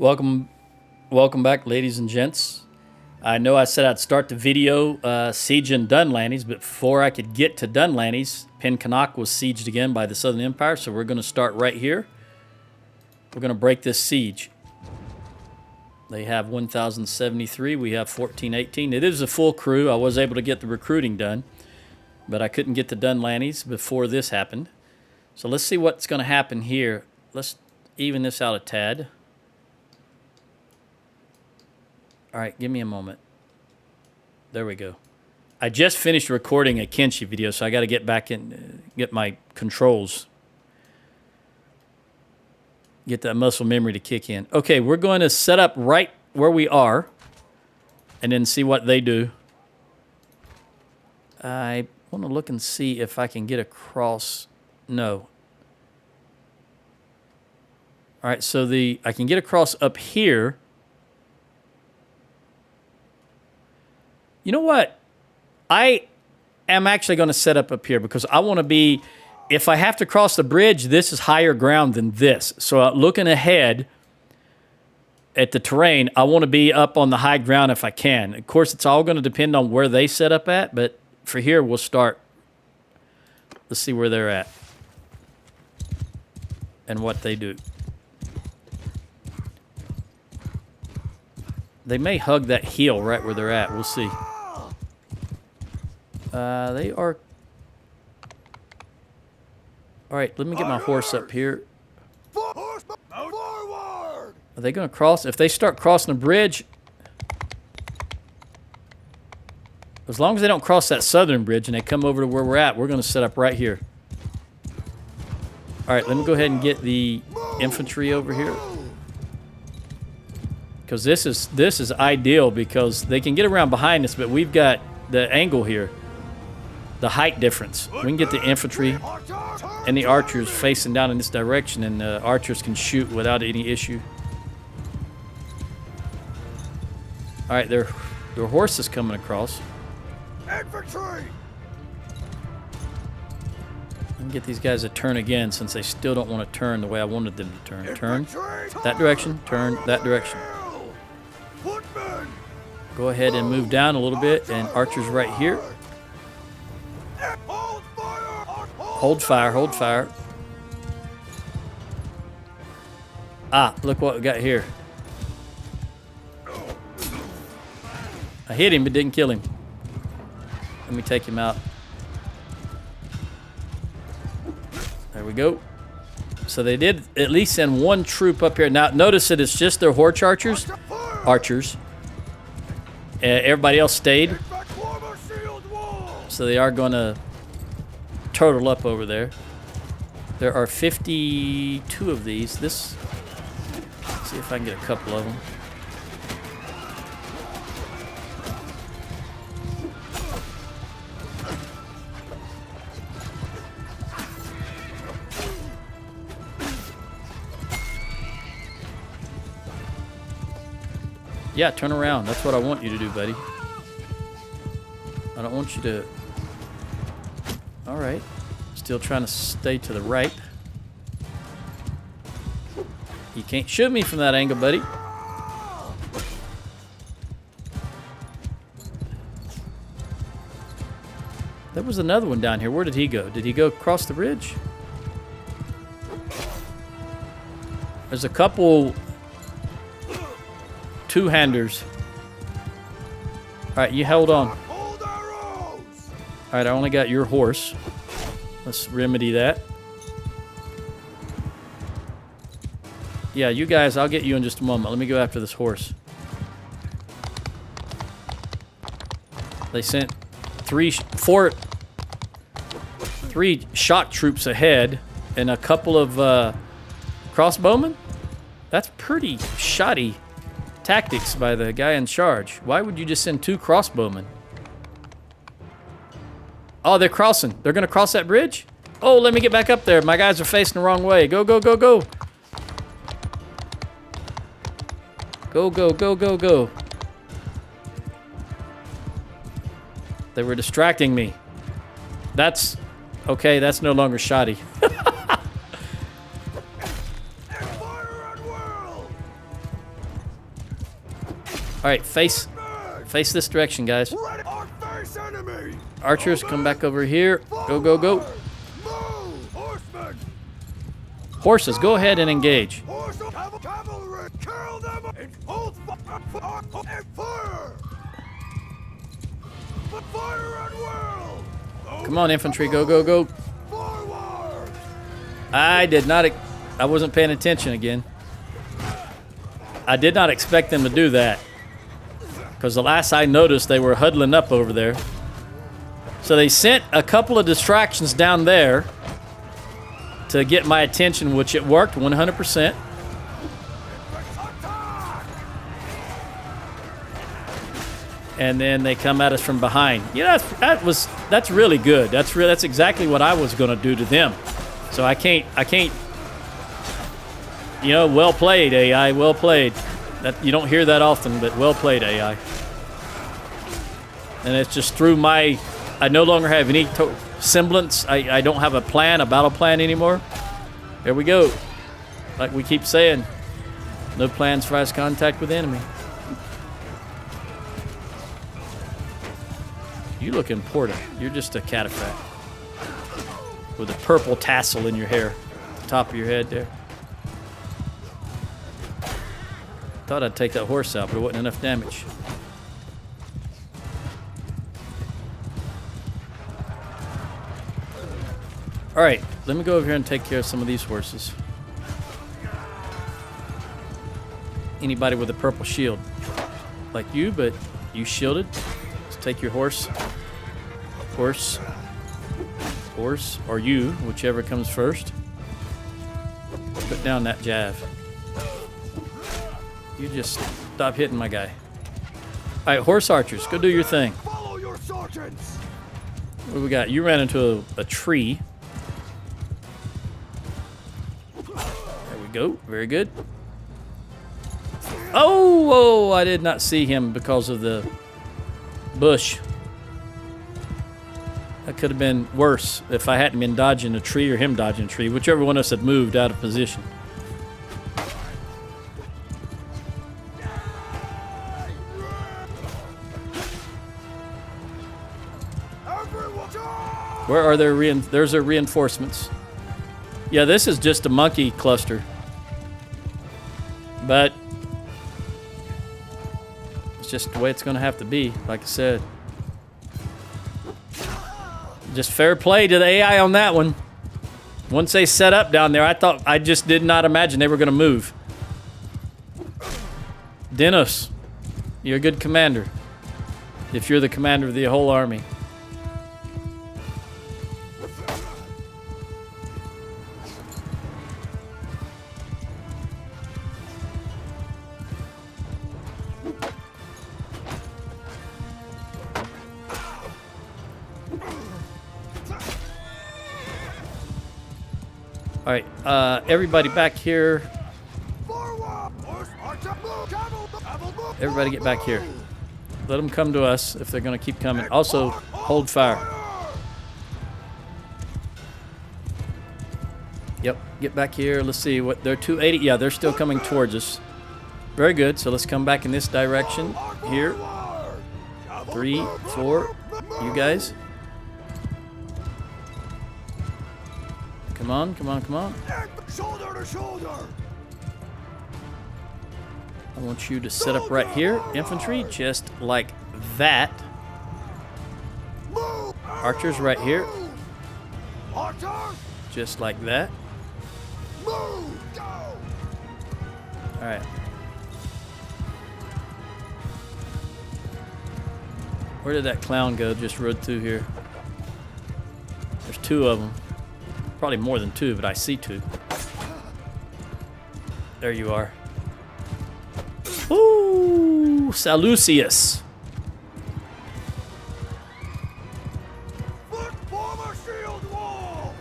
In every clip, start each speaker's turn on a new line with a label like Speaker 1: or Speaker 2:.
Speaker 1: Welcome, welcome back, ladies and gents. I know I said I'd start the video sieging Dunlannies, but before I could get to Dunlannies, Pencanak was sieged again by the Southern Empire, so we're going to start right here. We're going to break this siege. They have 1,073, we have 1,418. It is a full crew. I was able to get the recruiting done, but I couldn't get the Dunlannies before this happened. So let's see what's going to happen here. Let's even this out a tad. All right, give me a moment. There we go. I just finished recording a Kenshi video, so I got to get back in, get my controls. Get that muscle memory to kick in. Okay, we're going to set up right where we are and then see what they do. I want to look and see if I can get across. No. All right, so I can get across up here. You know what? I am actually going to set up here because I want to be, if I have to cross the bridge, this is higher ground than this. So looking ahead at the terrain, I want to be up on the high ground if I can. Of course, it's all going to depend on where they set up at, but for here, we'll start. Let's see where they're at and what they do. They may hug that hill right where they're at. We'll see. They are... All right, let me get my horse up here. Are they going to cross? If they start crossing the bridge... As long as they don't cross that southern bridge and they come over to where we're at, we're going to set up right here. All right, let me go ahead and get the infantry over here. Because this is ideal because they can get around behind us, but we've got the angle here, the height difference. We can get the infantry and the archers facing down in this direction, and the archers can shoot without any issue. All right, their horse is coming across.
Speaker 2: Infantry!
Speaker 1: Let me get these guys to turn again since they still don't want to turn the way I wanted them to turn. Turn that direction, turn that direction. Go ahead and move down a little bit, and archers right here. Hold fire, hold fire. Ah, look what we got here. I hit him, but didn't kill him. Let me take him out. There we go. So they did at least send one troop up here. Now, notice that it's just their horse archers. Everybody else stayed. So they are going to turtle up over there. There are 52 of these. Let's see if I can get a couple of them. Yeah, turn around. That's what I want you to do, buddy. I don't want you to... All right. Still trying to stay to the right. You can't shoot me from that angle, buddy. There was another one down here. Where did he go? Did he go across the bridge? There's a couple... two-handers. All right, you hold on. All right, I only got your horse. Let's remedy that. Yeah, you guys, I'll get you in just a moment. Let me go after this horse. They sent three shock troops ahead and a couple of crossbowmen. That's pretty shoddy tactics by the guy in charge. Why would you just send two crossbowmen? Oh, they're crossing. They're going to cross that bridge? Oh, let me get back up there. My guys are facing the wrong way. Go, go, go, go. Go, go, go, go, go. They were distracting me. That's... okay, that's no longer shoddy. right, face this direction, guys.
Speaker 2: Ready or face enemy.
Speaker 1: Archers, come back over here. Go, go, go.
Speaker 2: Move. Horsemen.
Speaker 1: Horses, go ahead and engage.
Speaker 2: Horse cavalry. Kill them and hold and fire. Fire at will.
Speaker 1: Come on, infantry, go, go, go.
Speaker 2: Forward.
Speaker 1: I wasn't paying attention again. I did not expect them to do that. Because the last I noticed, they were huddling up over there. So they sent a couple of distractions down there to get my attention, which it worked 100%. And then they come at us from behind. You know, that's really good. That's exactly what I was going to do to them. So I can't. You know, well played, AI. Well played. That you don't hear that often, but well played, AI. And it's just through my. I no longer have any semblance. I don't have a plan, a battle plan anymore. There we go. Like we keep saying, no plans for fast contact with enemy. You look important. You're just a cataphract with a purple tassel in your hair, top of your head there. Thought I'd take that horse out, but it wasn't enough damage. All right, let me go over here and take care of some of these horses. Anybody with a purple shield, like you, but you shielded. Let's take your horse, or you, whichever comes first. Put down that jab. You just stop hitting my guy. All right, horse archers, go do your thing.
Speaker 2: Follow your sergeants.
Speaker 1: What do we got? You ran into a tree. There we go. Very good. Oh, I did not see him because of the bush. That could have been worse if I hadn't been dodging a tree or him dodging a tree, whichever one of us had moved out of position. Where are their there's their reinforcements. Yeah, this is just a monkey cluster. But it's just the way it's going to have to be, like I said. Just fair play to the AI on that one. Once they set up down there, I just did not imagine they were going to move. Denos, you're a good commander. If you're the commander of the whole army. All right, everybody back here. Everybody get back here. Let them come to us if they're going to keep coming. Also, hold fire. Yep, get back here. Let's see what they're 280. Yeah, they're still coming towards us. Very good. So let's come back in this direction here. 3, 4. You guys. Come on, come on, come on.
Speaker 2: Shoulder to shoulder.
Speaker 1: I want you to set up right here, infantry, just like that. Archers right here. Just like that. All right. Where did that clown go? Just rode through here. There's 2 of them. Probably more than 2, but I see 2. There you are. Ooh, Salucius.
Speaker 2: Form a shield wall.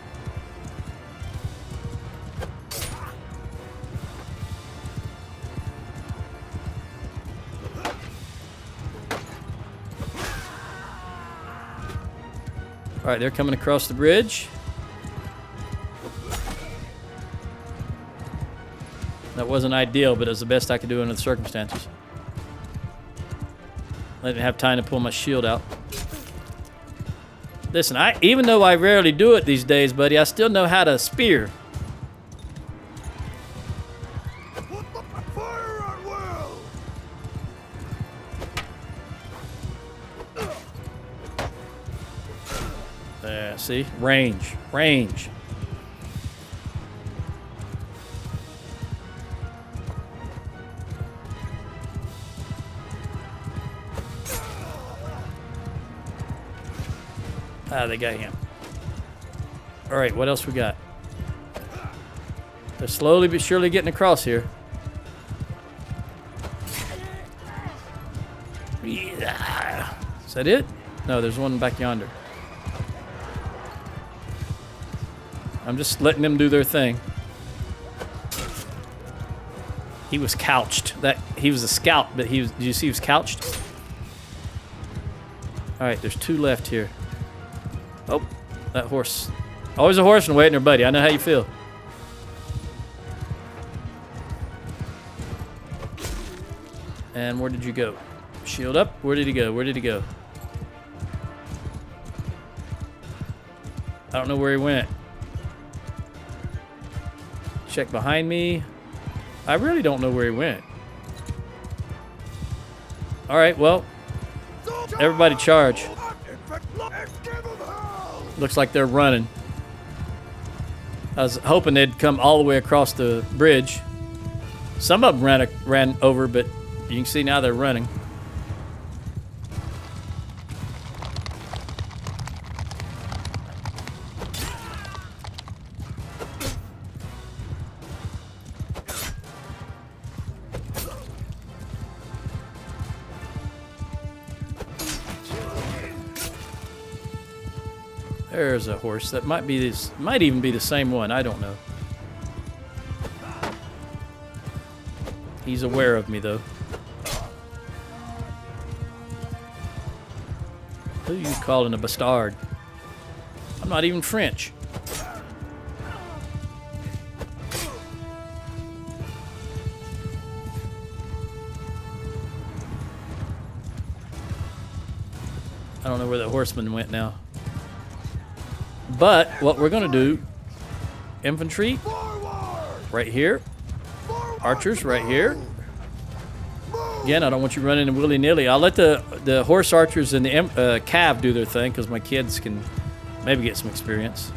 Speaker 1: All right, they're coming across the bridge. That wasn't ideal, but it was the best I could do under the circumstances. Let me have time to pull my shield out. Listen, even though I rarely do it these days, buddy, I still know how to spear.
Speaker 2: Fire at will!
Speaker 1: There, see? Range. Range. Ah, they got him. All right, what else we got? They're slowly but surely getting across here. Yeah. Is that it? No, there's one back yonder. I'm just letting them do their thing. He was couched. He was a scout, but did you see he was couched? All right, there's 2 left here. Oh, that horse. Always a horseman waiting there, buddy. I know how you feel. And where did you go? Shield up. Where did he go? Where did he go? I don't know where he went. Check behind me. I really don't know where he went. All right, well, everybody charge. Looks like they're running. I was hoping they'd come all the way across the bridge. Some of them ran over, but you can see now they're running. There's a horse that might even be the same one. I don't know. He's aware of me though. Who you calling a bastard? I'm not even French. I don't know where the horseman went now. But what we're going to do, infantry right here, archers right here. Again, I don't want you running in willy-nilly. I'll let the horse archers and the cav do their thing because my kids can maybe get some experience.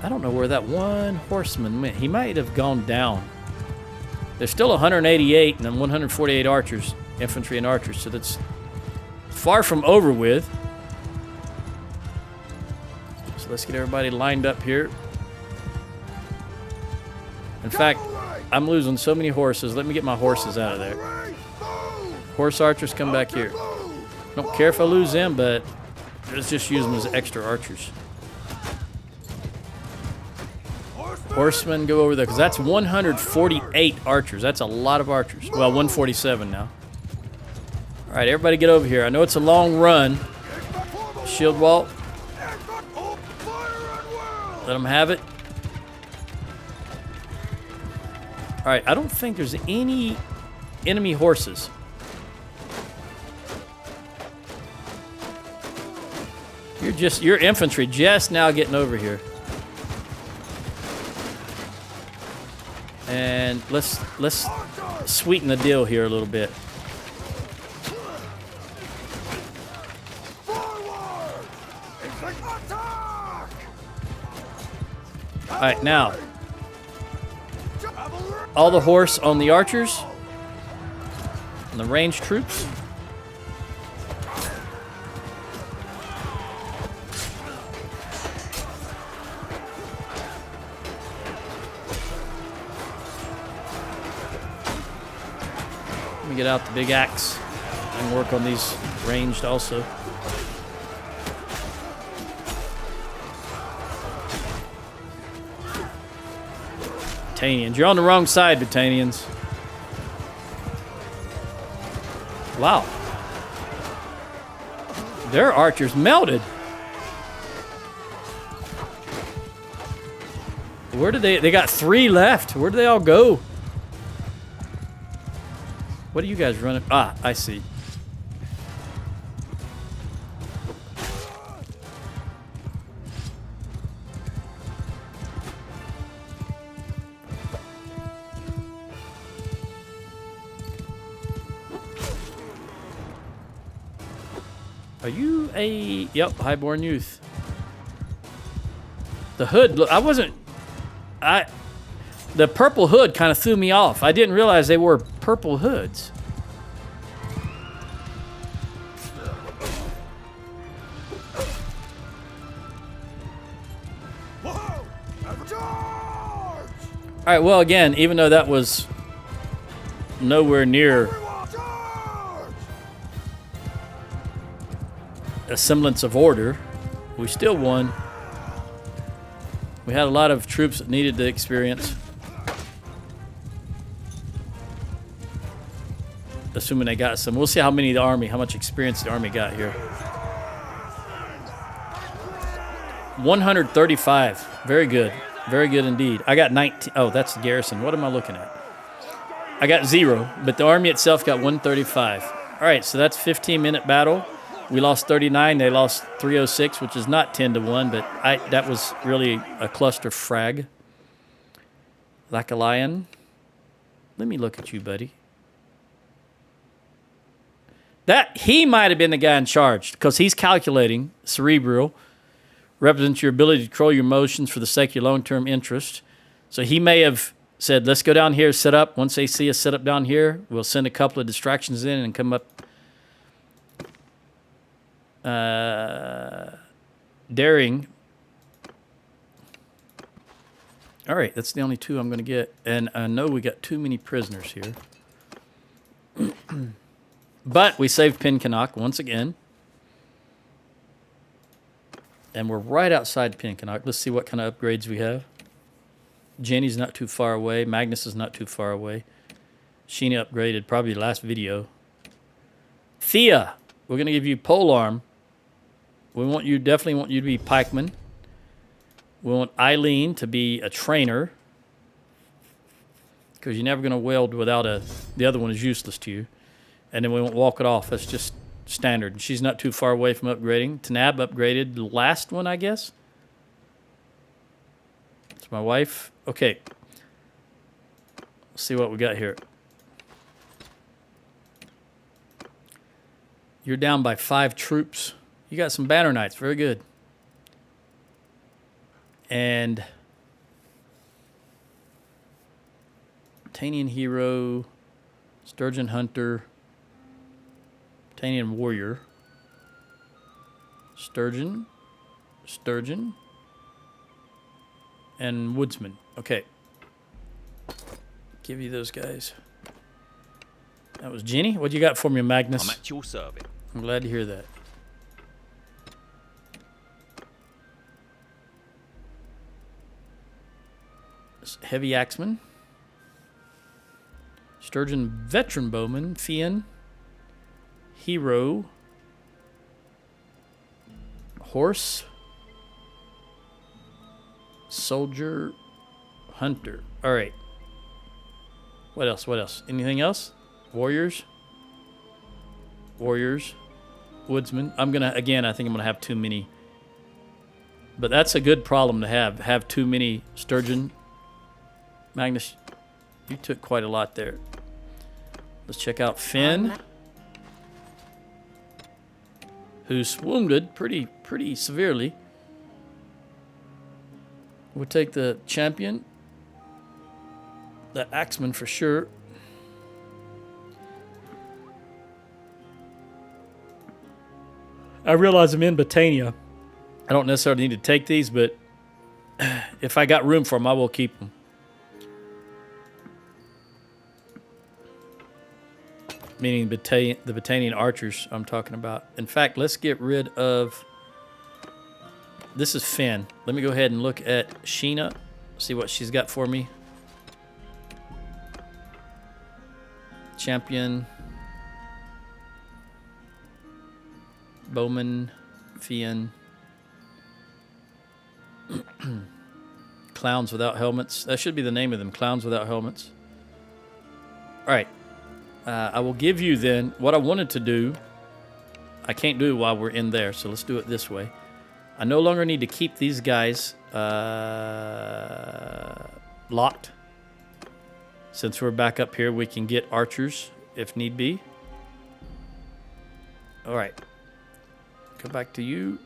Speaker 1: I don't know where that one horseman went. He might have gone down. There's still 188 and then 148 archers, infantry and archers, so that's far from over with. So let's get everybody lined up here. In fact, I'm losing so many horses. Let me get my horses out of there. Horse archers, come back here. Don't care if I lose them, but let's just use them as extra archers. Horsemen, go over there, because that's 148 archers. That's a lot of archers. Well, 147 now. All right, everybody get over here. I know it's a long run. Shield wall. Let them have it. All right, I don't think there's any enemy horses. You're infantry just now getting over here. And let's sweeten the deal here a little bit. All right, now all the horse on the archers and the ranged troops. Let me get out the big axe and work on these ranged also. Battanians. You're on the wrong side, Battanians. Wow. Their archers melted. Where did they got 3 left. Where did they all go? What are you guys running? Ah, I see. Are you a... Yep, highborn youth. The hood, look, I wasn't... The purple hood kind of threw me off. I didn't realize they wore purple hoods.
Speaker 2: Whoa! Charge!
Speaker 1: All right, well, again, even though that was nowhere near
Speaker 2: Everyone, charge!
Speaker 1: a semblance of order, we still won. We had a lot of troops that needed the experience. Assuming they got some. We'll see how many the army, how much experience the army got here. 135. Very good. Very good indeed. I got 19. Oh, that's the garrison. What am I looking at? I got 0, but the army itself got 135. All right, so that's 15-minute battle. We lost 39. They lost 306, which is not 10-1, but that was really a cluster frag. Like a lion. Let me look at you, buddy. He might have been the guy in charge because he's calculating. Cerebral represents your ability to control your emotions for the sake of your long-term interest. So he may have said, let's go down here, set up. Once they see us set up down here, we'll send a couple of distractions in and come up. Daring. All right, that's the only 2 I'm going to get. And I know we got too many prisoners here. But we saved Pinkenok once again. And we're right outside Pinkenok. Let's see what kind of upgrades we have. Jenny's not too far away. Magnus is not too far away. Sheena upgraded probably last video. Thea, we're going to give you polearm. We want you, definitely want you to be pikeman. We want Eileen to be a trainer. Because you're never going to weld without the other one is useless to you. And then we won't walk it off. That's just standard. She's not too far away from upgrading. Tanab upgraded the last one, I guess. It's my wife. Okay. Let's see what we got here. You're down by 5 troops. You got some banner knights. Very good. And Tanian hero, Sturgeon hunter, Tanian warrior, Sturgeon, and woodsman. Okay. Give you those guys. That was Jenny. What you got for me, Magnus?
Speaker 3: I'm at your service.
Speaker 1: I'm glad to hear that. Heavy axeman. Sturgeon veteran bowman. Fian. Hero. Horse. Soldier. Hunter. All right. What else? What else? Anything else? Warriors. Warriors. Woodsman. I'm going to, again, I think I'm going to have too many. But that's a good problem to have. Have too many sturgeon. Magnus, you took quite a lot there. Let's check out Finn, who's wounded pretty severely. We'll take the champion, the axeman for sure. I realize I'm in Botania. I don't necessarily need to take these, but if I got room for them, I will keep them. Meaning the Botanian archers I'm talking about. In fact, let's get rid of... This is Finn. Let me go ahead and look at Sheena. See what she's got for me. Champion. Bowman. Fian. Clowns without helmets. That should be the name of them. Clowns without helmets. All right. I will give you then what I wanted to do. I can't do it while we're in there, so let's do it this way. I no longer need to keep these guys locked. Since we're back up here, we can get archers if need be. All right. Go back to you.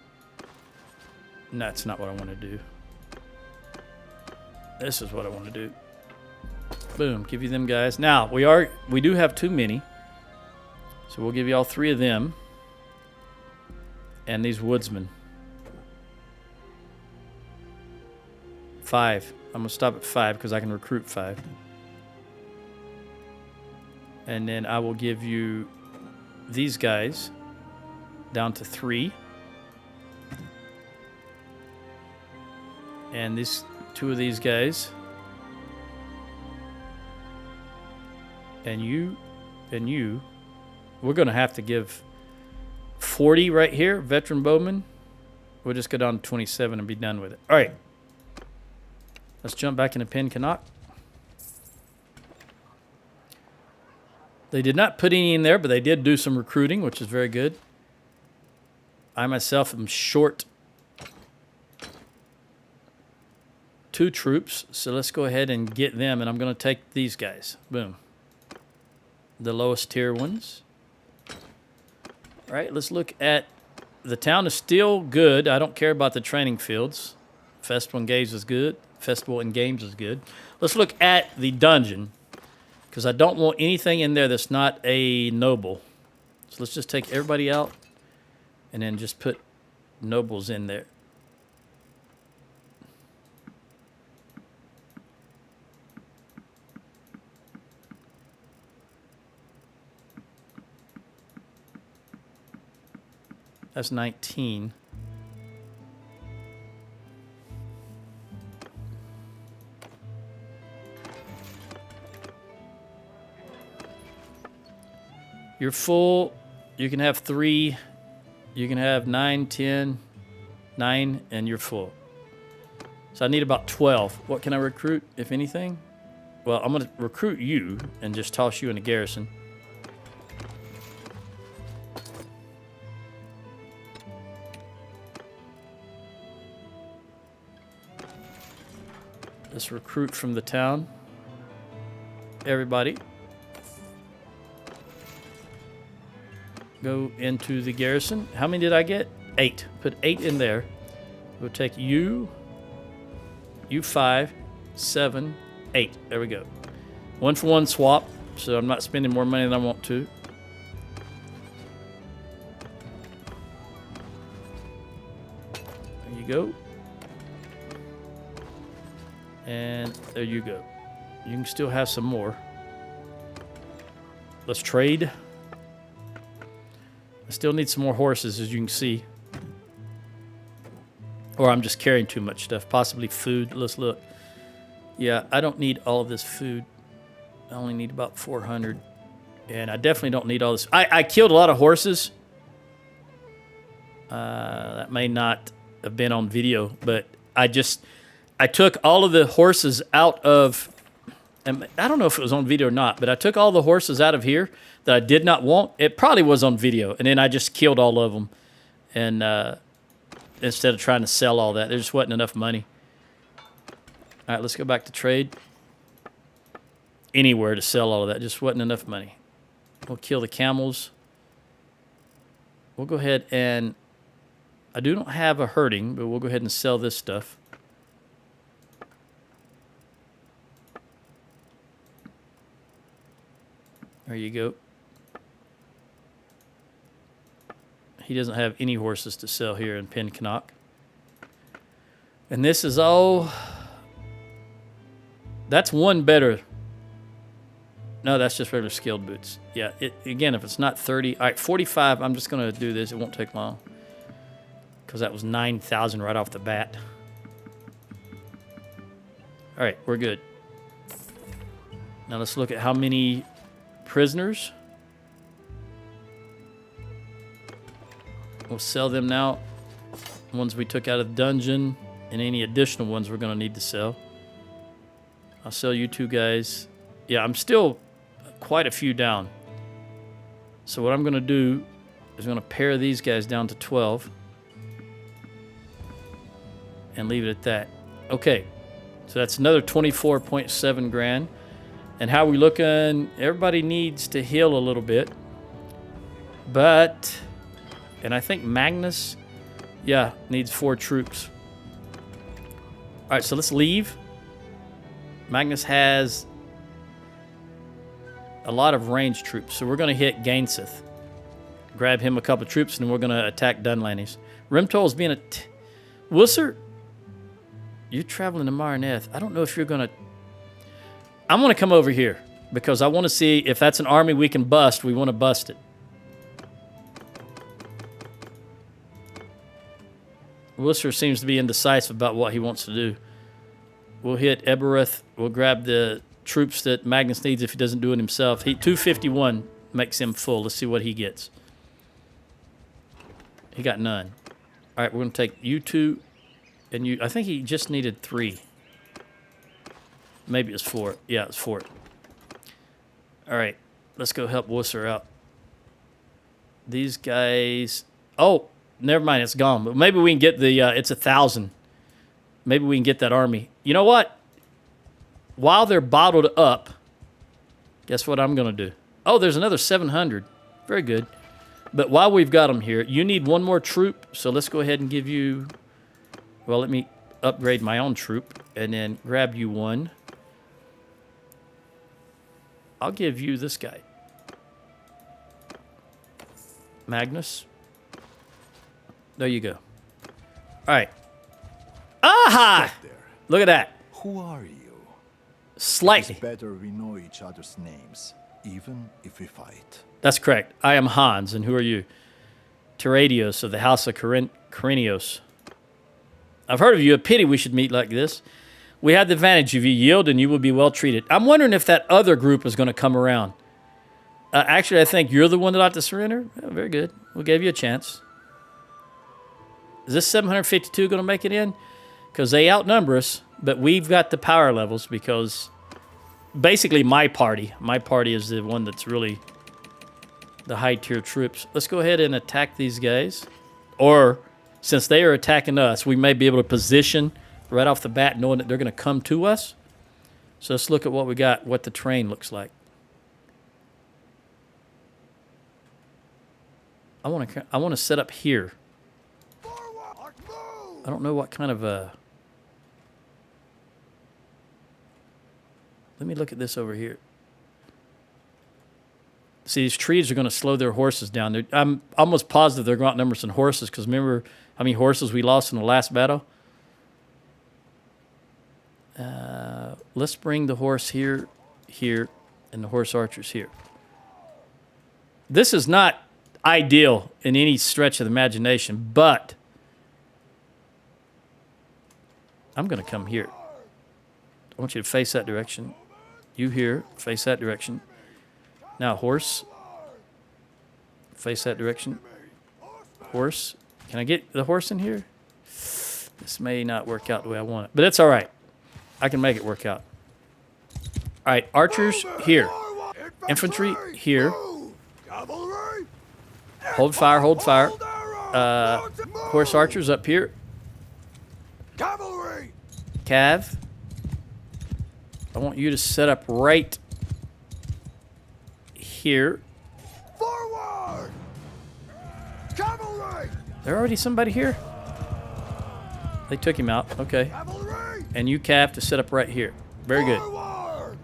Speaker 1: No, that's not what I want to do. This is what I want to do. Boom, give you them guys. Now, we do have too many. So we'll give you all 3 of them. And these woodsmen. 5. I'm going to stop at 5 because I can recruit 5. And then I will give you these guys down to 3. And these 2 of these guys. And you. We're going to have to give 40 right here, veteran bowman. We'll just go down to 27 and be done with it. All right. Let's jump back into Pen Canuck. They did not put any in there, but they did do some recruiting, which is very good. I myself am short 2 troops, so let's go ahead and get them, and I'm going to take these guys. Boom. The lowest tier ones. All right, let's look at the town is still good. I don't care about the training fields. Festival and Games is good. Festival and Games is good. Let's look at the dungeon because I don't want anything in there that's not a noble. So let's just take everybody out and then just put nobles in there. That's 19. You're full. You can have 3. You can have 9, 10, 9, and you're full. So I need about 12. What can I recruit, if anything? Well, I'm going to recruit you and just toss you in a garrison. Let's recruit from the town. Everybody. Go into the garrison. How many did I get? 8. Put 8 in there. We'll take you 5, 7, 8. There we go. 1-for-1 swap, so I'm not spending more money than I want to. There you go. And there you go. You can still have some more. Let's trade. I still need some more horses, as you can see. Or I'm just carrying too much stuff. Possibly food. Let's look. Yeah, I don't need all of this food. I only need about 400. And I definitely don't need all this. I killed a lot of horses. That may not have been on video, but I took all of the horses out of, and I don't know if it was on video or not, but I took all the horses out of here that I did not want. It probably was on video, and then I just killed all of them. And instead of trying to sell all that, there just wasn't enough money. All right, let's go back to trade. Anywhere to sell all of that, just wasn't enough money. We'll kill the camels. We'll go ahead and, I do not have a herding, but we'll go ahead and sell this stuff. There you go. He doesn't have any horses to sell here in Pen Canuck. And this is all... That's one better. No, that's just regular skilled boots. Yeah, again, if it's not 30... All right, 45, I'm just going to do this. It won't take long. Because that was 9,000 right off the bat. All right, we're good. Now let's look at how many... prisoners. We'll sell them now. Ones we took out of the dungeon and any additional ones we're going to need to sell. I'll sell you 2 guys. Yeah, I'm still quite a few down. So what I'm going to do is I'm going to pare these guys down to 12 and leave it at that. Okay, so that's another 24.7 grand. And how we looking? Everybody needs to heal a little bit. But And I think Magnus, yeah, needs 4 troops. All right, so let's leave. Magnus has a lot of ranged troops, so we're going to hit Gainseth. Grab him a couple of troops, and then we're going to attack Dunlaney's. Rimtol's being a... Wusser, you're traveling to Marineth. I don't know if you're going to... I'm going to come over here, because I want to see if that's an army we can bust. We want to bust it. Wusser seems to be indecisive about what he wants to do. We'll hit Ebereth. We'll grab the troops that Magnus needs if he doesn't do it himself. 251 makes him full. Let's see what he gets. He got none. All right, we're going to take you 2 and you. I think he just needed 3. Maybe it was 4. Yeah, it was 4. All right, let's go help Wusser out. These guys... Oh, never mind, it's gone. But maybe we can get the... it's 1,000. Maybe we can get that army. You know what? While they're bottled up, guess what I'm going to do? Oh, there's another 700. Very good. But while we've got them here, you need 1 more troop. So let's go ahead and give you... Well, let me upgrade my own troop and then grab you 1. I'll give you this guy. Magnus. There you go. All right. Aha! Look at that.
Speaker 3: Who are you?
Speaker 1: Slightly.
Speaker 3: It's better we know each other's names, even if we fight.
Speaker 1: That's correct. I am Hans, and who are you? Terradios of the House of Carinios. I've heard of you. A pity we should meet like this. We have the advantage if you yield, and you will be well treated. I'm wondering if that other group is going to come around. Actually, I think you're the one that ought to surrender. Yeah, very good. We'll give you a chance. Is this 752 going to make it in? Because they outnumber us, but we've got the power levels because basically my party is the one that's really the high-tier troops. Let's go ahead and attack these guys. Or, since they are attacking us, we may be able to position right off the bat knowing that they're going to come to us. So let's look at what we got, what the terrain looks like. I want to set up here. I don't know what kind of a... Let me look at this over here. See, these trees are going to slow their horses down. I'm almost positive they're going to outnumber some horses because remember how many horses we lost in the last battle? Let's bring the horse here, and the horse archers here. This is not ideal in any stretch of the imagination, but I'm going to come here. I want you to face that direction. You here, face that direction. Now, horse. Face that direction. Horse. Can I get the horse in here? This may not work out the way I want it, but it's all right. I can make it work out. All right, archers here. Infantry here. Hold fire, hold fire. Horse archers up here.
Speaker 2: Cavalry!
Speaker 1: Cav. I want you to set up right here.
Speaker 2: Forward! Cavalry!
Speaker 1: There already somebody here? They took him out. Okay.
Speaker 2: Cavalry!
Speaker 1: And you, Cav, to set up right here. Very good. All
Speaker 2: Forward!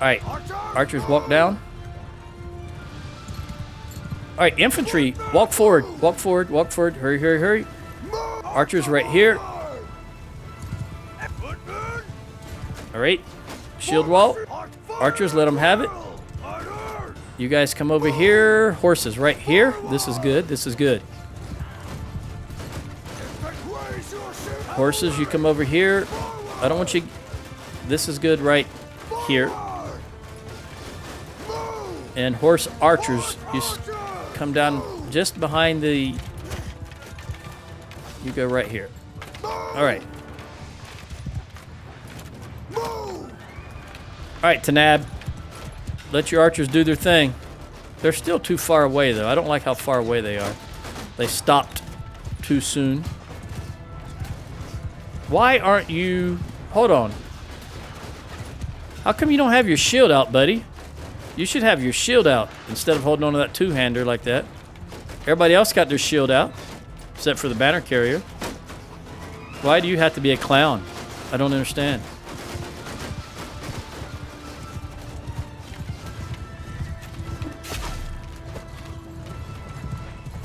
Speaker 1: right. Archers walk down. All right, infantry, walk forward. Walk forward, walk forward. Hurry, hurry, hurry. Archers right here. All right. Shield wall. Archers, let them have it. You guys come over here. Horses right here. This is good. This is good. Horses, you come over here. I don't want you... This is good right here. And horse archers, you come down just behind the... You go right here. All right. All right, Tanab. Let your archers do their thing. They're still too far away, though. I don't like how far away they are. They stopped too soon. Why aren't you... Hold on. How come you don't have your shield out, buddy? You should have your shield out instead of holding on to that two-hander like that. Everybody else got their shield out, except for the banner carrier. Why do you have to be a clown? I don't understand.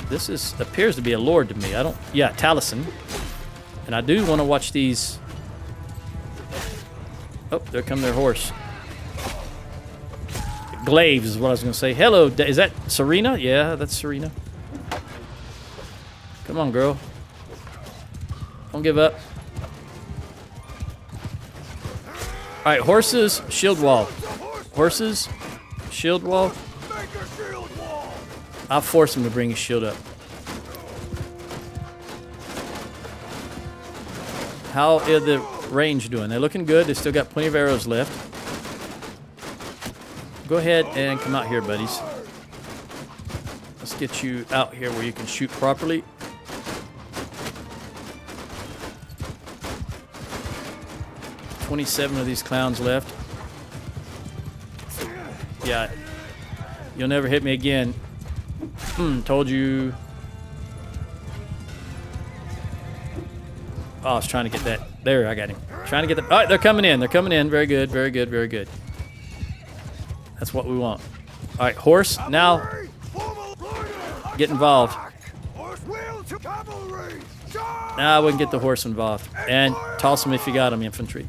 Speaker 1: This appears to be a lord to me. I don't... Yeah, Taliesin. And I do want to watch these... Oh, there come their horse. Glaives is what I was going to say. Hello, is that Serena? Yeah, that's Serena. Come on, girl. Don't give up. All right, horses, shield wall. Horses, shield wall. I'll force him to bring his shield up. How is the range doing? They're looking good. They still got plenty of arrows left. Go ahead and come out here, buddies. Let's get you out here where you can shoot properly. $27 of these clowns left. Yeah. You'll never hit me again. Told you. Oh, I was trying to get that. There, I got him. Trying to get the... All right, they're coming in. They're coming in. Very good, very good, very good. That's what we want. All right, horse, now get involved. Now we can get the horse involved. And toss him if you got him, infantry.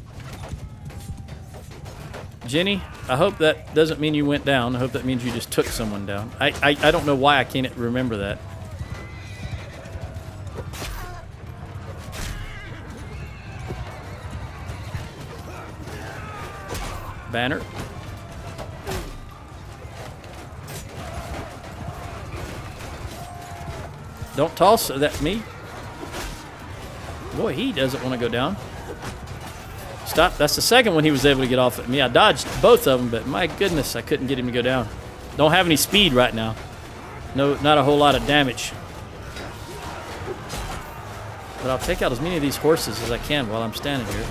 Speaker 1: Jenny, I hope that doesn't mean you went down. I hope that means you just took someone down. I don't know why I can't remember that. Banner. Don't toss that me. Boy, he doesn't want to go down. Stop. That's the second one he was able to get off at me. I dodged both of them, but my goodness, I couldn't get him to go down. Don't have any speed right now. No, not a whole lot of damage. But I'll take out as many of these horses as I can while I'm standing here.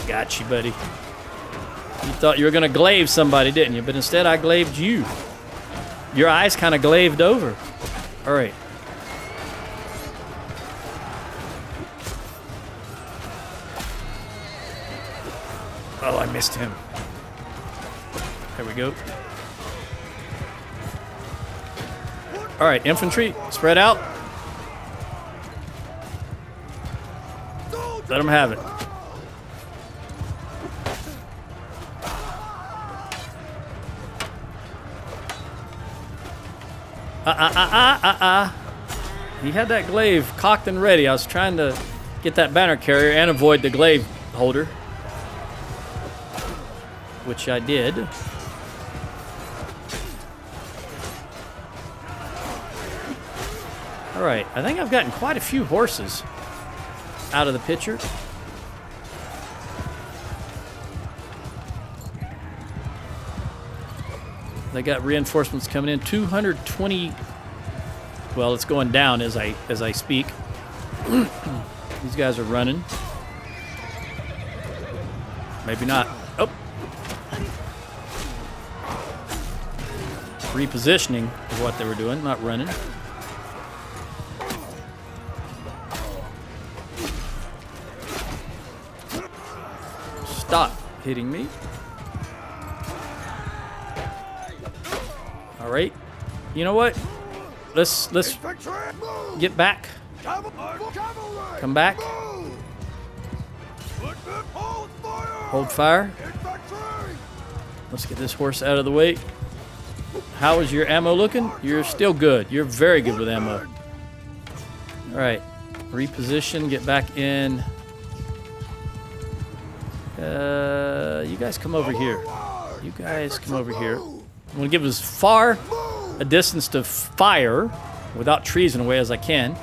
Speaker 1: Got you, buddy. You thought you were going to glaive somebody, didn't you? But instead, I glaved you. Your eyes kind of glaved over. All right. Oh, I missed him. There we go. All right, infantry, spread out. Let them have it. He had that glaive cocked and ready. I was trying to get that banner carrier and avoid the glaive holder, which I did. All right, I think I've gotten quite a few horses out of the picture. They got reinforcements coming in. 220. Well, it's going down as I speak. These guys are running. Maybe not. Oh. Repositioning is what they were doing, not running. Stop hitting me. All right. You know what? Let's get back. Come back. Hold fire. Let's get this horse out of the way. How is your ammo looking? You're still good. You're very good with ammo. All right. Reposition. Get back in. You guys come over here. You guys come over here. I'm going to give as far a distance to fire without trees in the way as I can.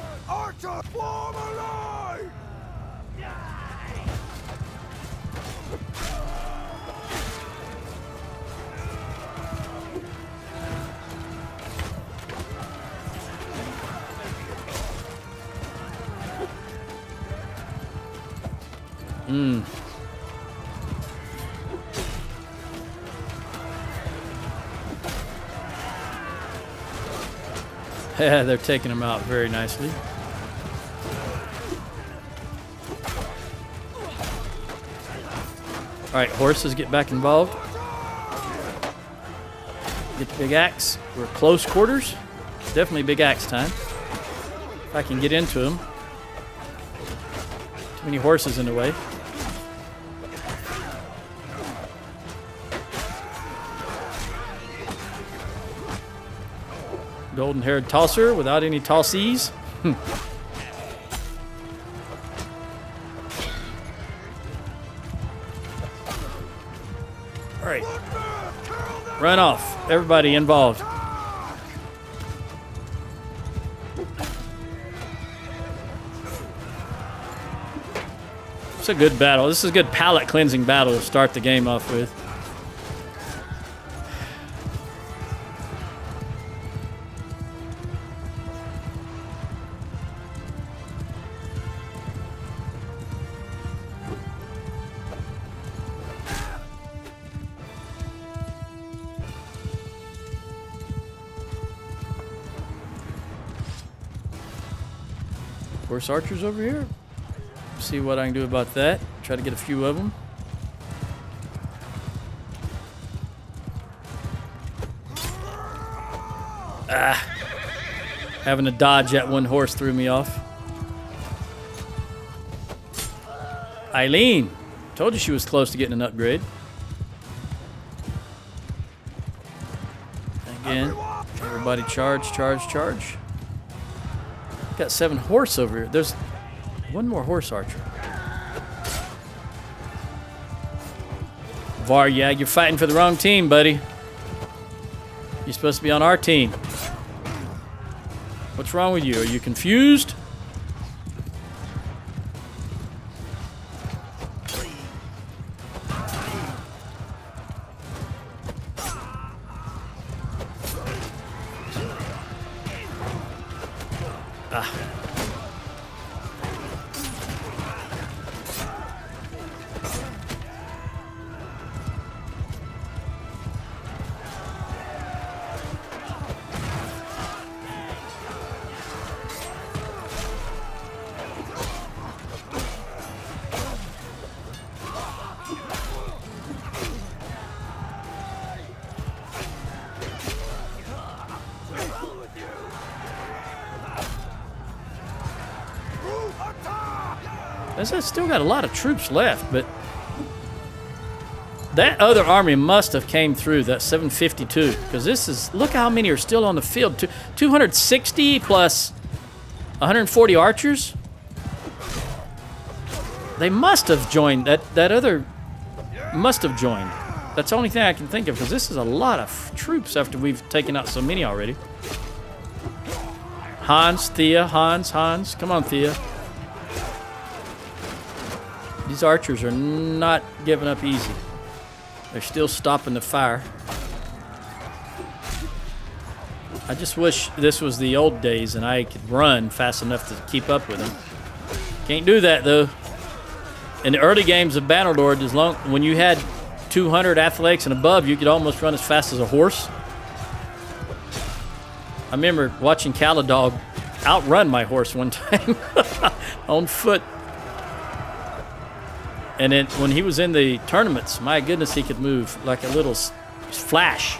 Speaker 1: Yeah, they're taking them out very nicely. All right, horses, get back involved. Get the big axe. We're close quarters. Definitely big axe time. If I can get into them. Too many horses in the way. Golden-haired tosser without any tossies. All right. Run off. Everybody involved. It's a good battle. This is a good palate cleansing battle to start the game off with. Horse archers over here. See what I can do about that. Try to get a few of them. Having to dodge that one horse threw me off. Eileen. Told you she was close to getting an upgrade. Again. Everybody charge, charge, charge. Got 7 horse over here. There's one more horse archer. Varyag, you're fighting for the wrong team, buddy. You're supposed to be on our team. What's wrong with you? Are you confused? It's still got a lot of troops left, but that other army must have came through, that 752, because this is, look how many are still on the field. 260 plus 140 archers. They must have joined, that other must have joined. That's the only thing I can think of, because this is a lot of troops after we've taken out so many already. Hans, Thea, Hans, come on, Thea. These archers are not giving up easy. They're still stopping the fire. I just wish this was the old days and I could run fast enough to keep up with them. Can't do that, though. In the early games of Bannerlord, when you had 200 athletics and above, you could almost run as fast as a horse. I remember watching Calradia outrun my horse one time on foot. And then when he was in the tournaments, my goodness, he could move like a little flash.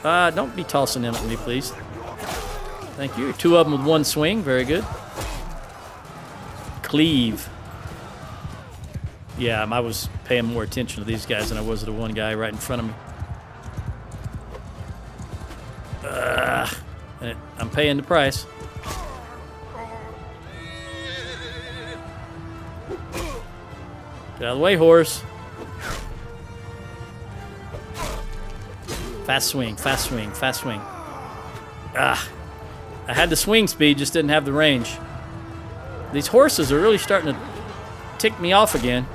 Speaker 1: Don't be tossing them at me, please. Thank you. 2 of them with 1 swing. Very good. Cleave. Yeah, I was paying more attention to these guys than I was to the one guy right in front of me. And I'm paying the price. Get out of the way, horse. Fast swing, fast swing, fast swing. I had the swing speed, just didn't have the range. These horses are really starting to tick me off again.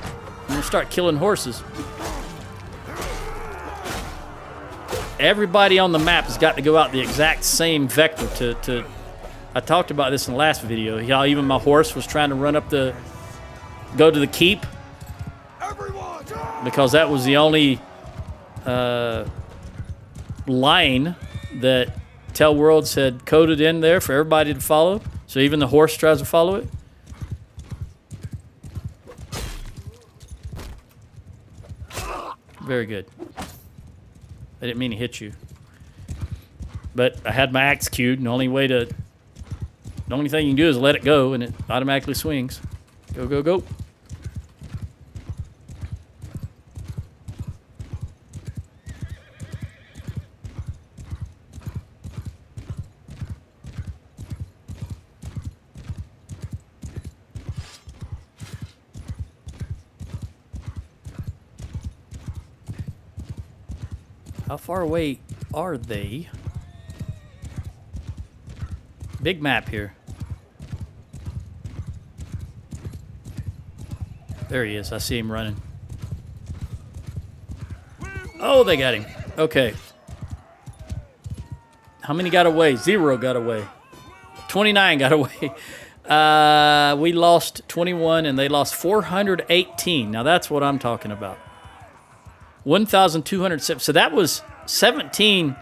Speaker 1: I'm going to start killing horses. Everybody on the map has got to go out the exact same vector to I talked about this in the last video. How even my horse was trying to run up go to the keep. Because that was the only line that Tell Worlds had coded in there for everybody to follow. So even the horse tries to follow it. Very good. I didn't mean to hit you. But I had my axe queued, and the only thing you can do is let it go, and it automatically swings. Go, go, go. How far away are they? Big map here. There he is. I see him running. Oh, they got him. Okay. How many got away? 0 got away. 29 got away. We lost 21 and they lost 418. Now that's what I'm talking about. 1,207. So that was 17.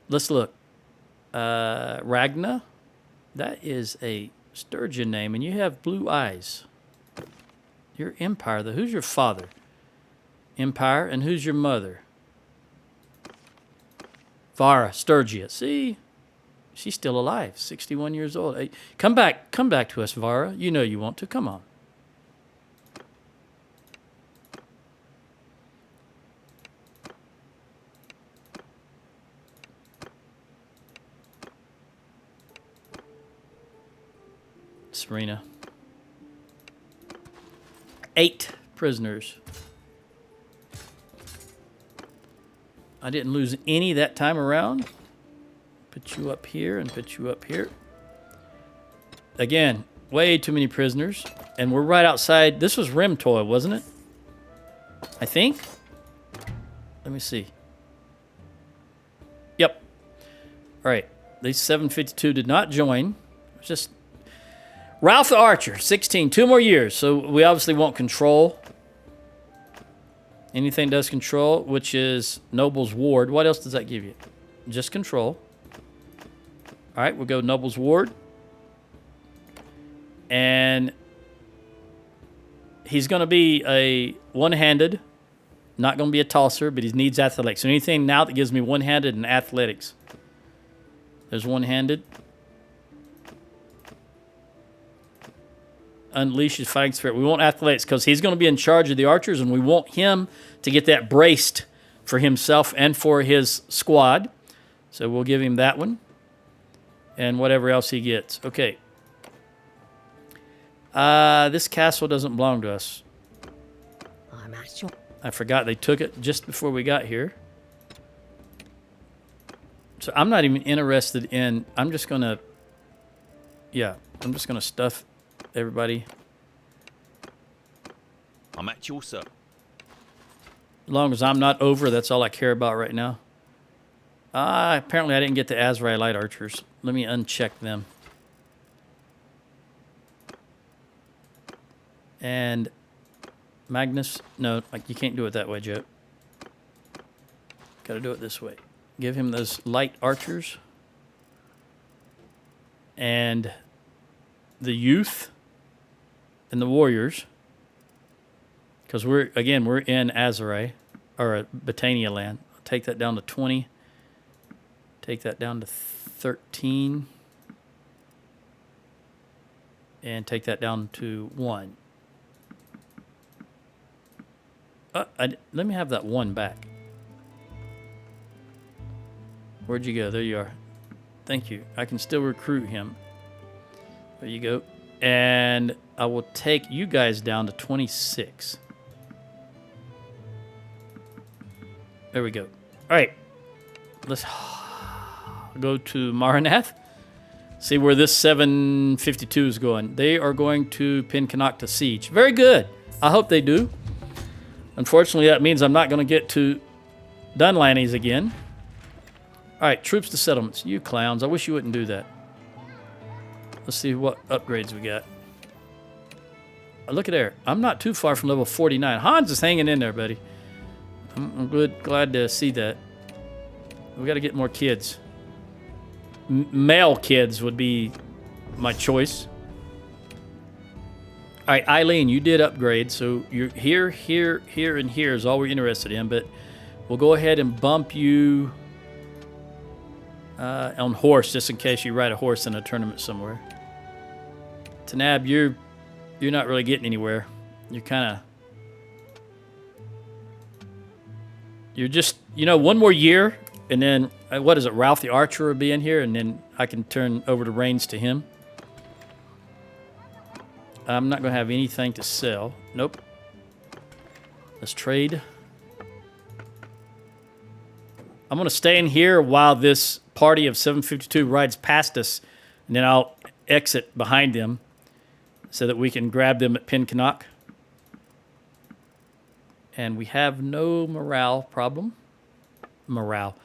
Speaker 1: Let's look. Ragna. That is a Sturgia name, and you have blue eyes. You're Empire, though. Who's your father? Empire, and who's your mother? Vara, Sturgia. See? She's still alive, 61 years old. Hey, come back to us, Vara. You know you want to. Come on. Serena. 8 prisoners. I didn't lose any that time around. Put you up here and put you up here. Again, way too many prisoners. And we're right outside. This was Rimtoy, wasn't it? I think. Let me see. Yep. All right. These 752 did not join. It was just... Ralph the Archer, 16, 2 more years. So we obviously want control. Anything does control, which is Noble's Ward. What else does that give you? Just control. All right, we'll go Noble's Ward. And he's going to be a one-handed. Not going to be a tosser, but he needs athletics. So anything now that gives me one-handed and athletics. There's one-handed. Unleashes fighting spirit. We want athletics because he's going to be in charge of the archers, and we want him to get that braced for himself and for his squad. So we'll give him that one and whatever else he gets. Okay. This castle doesn't belong to us. I forgot they took it just before we got here. So I'm not even interested in... I'm just going to... Yeah, I'm just going to stuff... Everybody.
Speaker 4: I'm at your sir.
Speaker 1: As long as I'm not over, that's all I care about right now. Apparently I didn't get the Azrai light archers. Let me uncheck them. And Magnus, no, you can't do it that way, Joe. Got to do it this way. Give him those light archers. And the youth. And the warriors, because we're in Azarai, or Botania land. Take that down to 20. Take that down to 13. And take that down to 1. Let me have that 1 back. Where'd you go? There you are. Thank you. I can still recruit him. There you go. And I will take you guys down to 26. There we go. All right. Let's go to Maranath. See where this 752 is going. They are going to pin Canuck to siege. Very good. I hope they do. Unfortunately, that means I'm not going to get to Dunlanny's again. All right, troops to settlements. You clowns. I wish you wouldn't do that. Let's see what upgrades we got. Look at there. I'm not too far from level 49. Hans is hanging in there, buddy. I'm glad to see that. We got to get more kids. Male kids would be my choice. All right, Eileen, you did upgrade, so you're here, here, here, and here is all we're interested in, but we'll go ahead and bump you on horse, just in case you ride a horse in a tournament somewhere. Tanab, you're not really getting anywhere. You're kind of... You're just, you know, one more year, and then, what is it, Ralph the Archer will be in here, and then I can turn over the reins to him. I'm not going to have anything to sell. Nope. Let's trade. I'm going to stay in here while this party of 752 rides past us, and then I'll exit behind them so that we can grab them at Pinconnock. And we have no morale problem. Morale.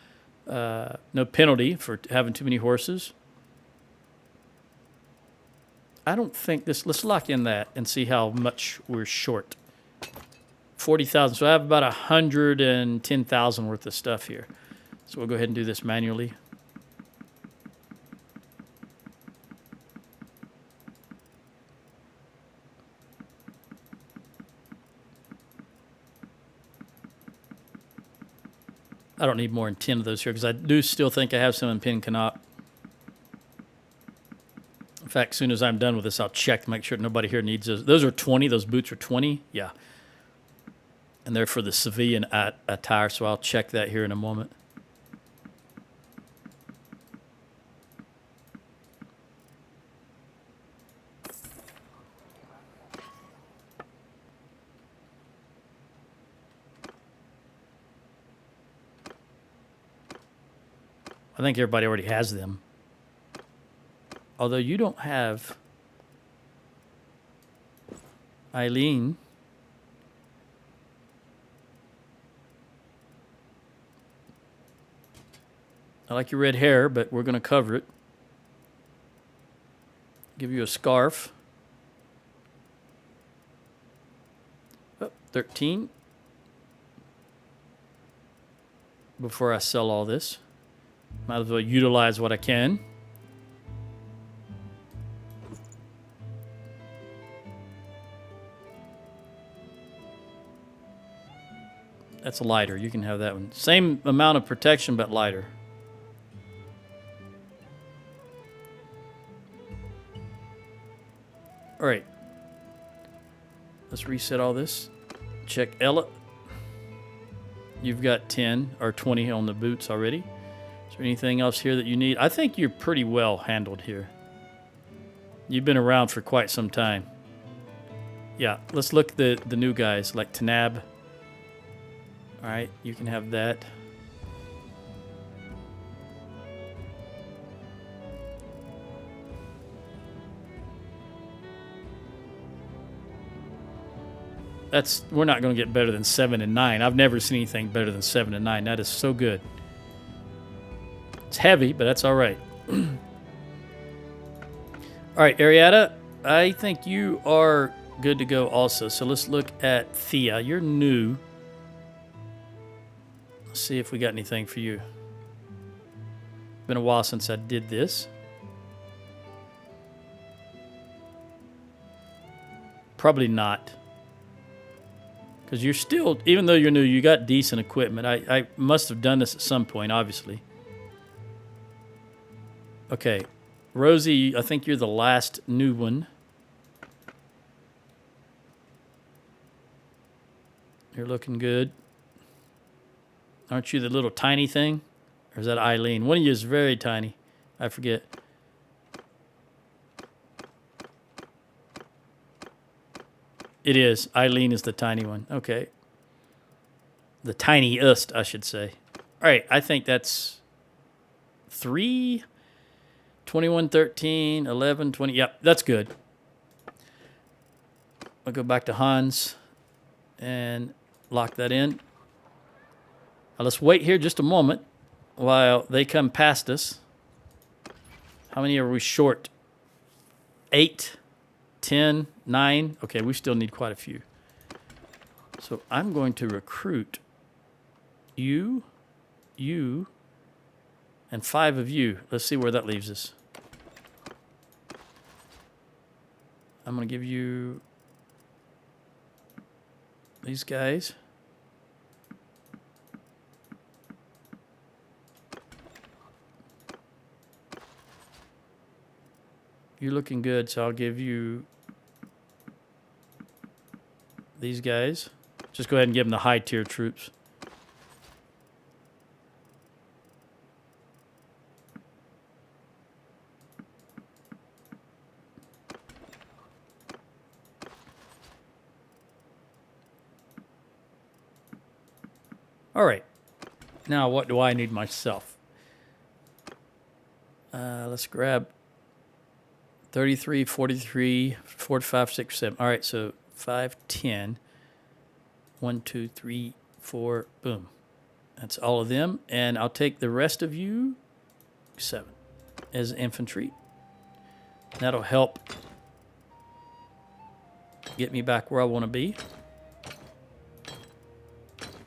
Speaker 1: No penalty for having too many horses. I don't think this... Let's lock in that and see how much we're short. 40,000. So I have about 110,000 worth of stuff here. So we'll go ahead and do this manually. I don't need more than 10 of those here because I do still think I have some in Pinconnock. In fact, as soon as I'm done with this, I'll check to make sure nobody here needs those. Those are 20. Those boots are 20. Yeah. And they're for the civilian attire, so I'll check that here in a moment. I think everybody already has them. Although you don't have Eileen. I like your red hair, but we're going to cover it. Give you a scarf. Oh, 13. Before I sell all this. Might as well utilize what I can. That's a lighter. You can have that one. Same amount of protection, but lighter. All right. Let's reset all this. Check Ella. You've got 10 or 20 on the boots already. Is there anything else here that you need? I think you're pretty well handled here. You've been around for quite some time. Yeah, let's look at the new guys like Tanab. All right, you can have that. We're not going to get better than 7 and 9. I've never seen anything better than 7 and 9. That is so good. It's heavy, but that's all right. All right, Arietta, I think you are good to go also. So let's look at Thea. You're new. Let's see if we got anything for you. Been a while since I did this. Probably not. Because you're still, even though you're new, you got decent equipment. I must have done this at some point, obviously. Okay. Rosie, I think you're the last new one. You're looking good. Aren't you the little tiny thing? Or is that Eileen? One of you is very tiny. I forget. It is. Eileen is the tiny one. Okay. The tiniest, I should say. All right. I think that's 3, 21, 13, 11, 20. Yep, that's good. I'll go back to Hans and lock that in. Now let's wait here just a moment while they come past us. How many are we short? 8, 10, 9. Okay, we still need quite a few. So I'm going to recruit you, And 5 of you. Let's see where that leaves us. I'm going to give you these guys. You're looking good, so I'll give you these guys. Just go ahead and give them the high tier troops. All right. Now, what do I need myself? Let's grab 33, 43, 45, 6, 7. All right, so 5, 10. 1, 2, 3, 4, boom. That's all of them. And I'll take the rest of you, 7, as infantry. That'll help get me back where I want to be.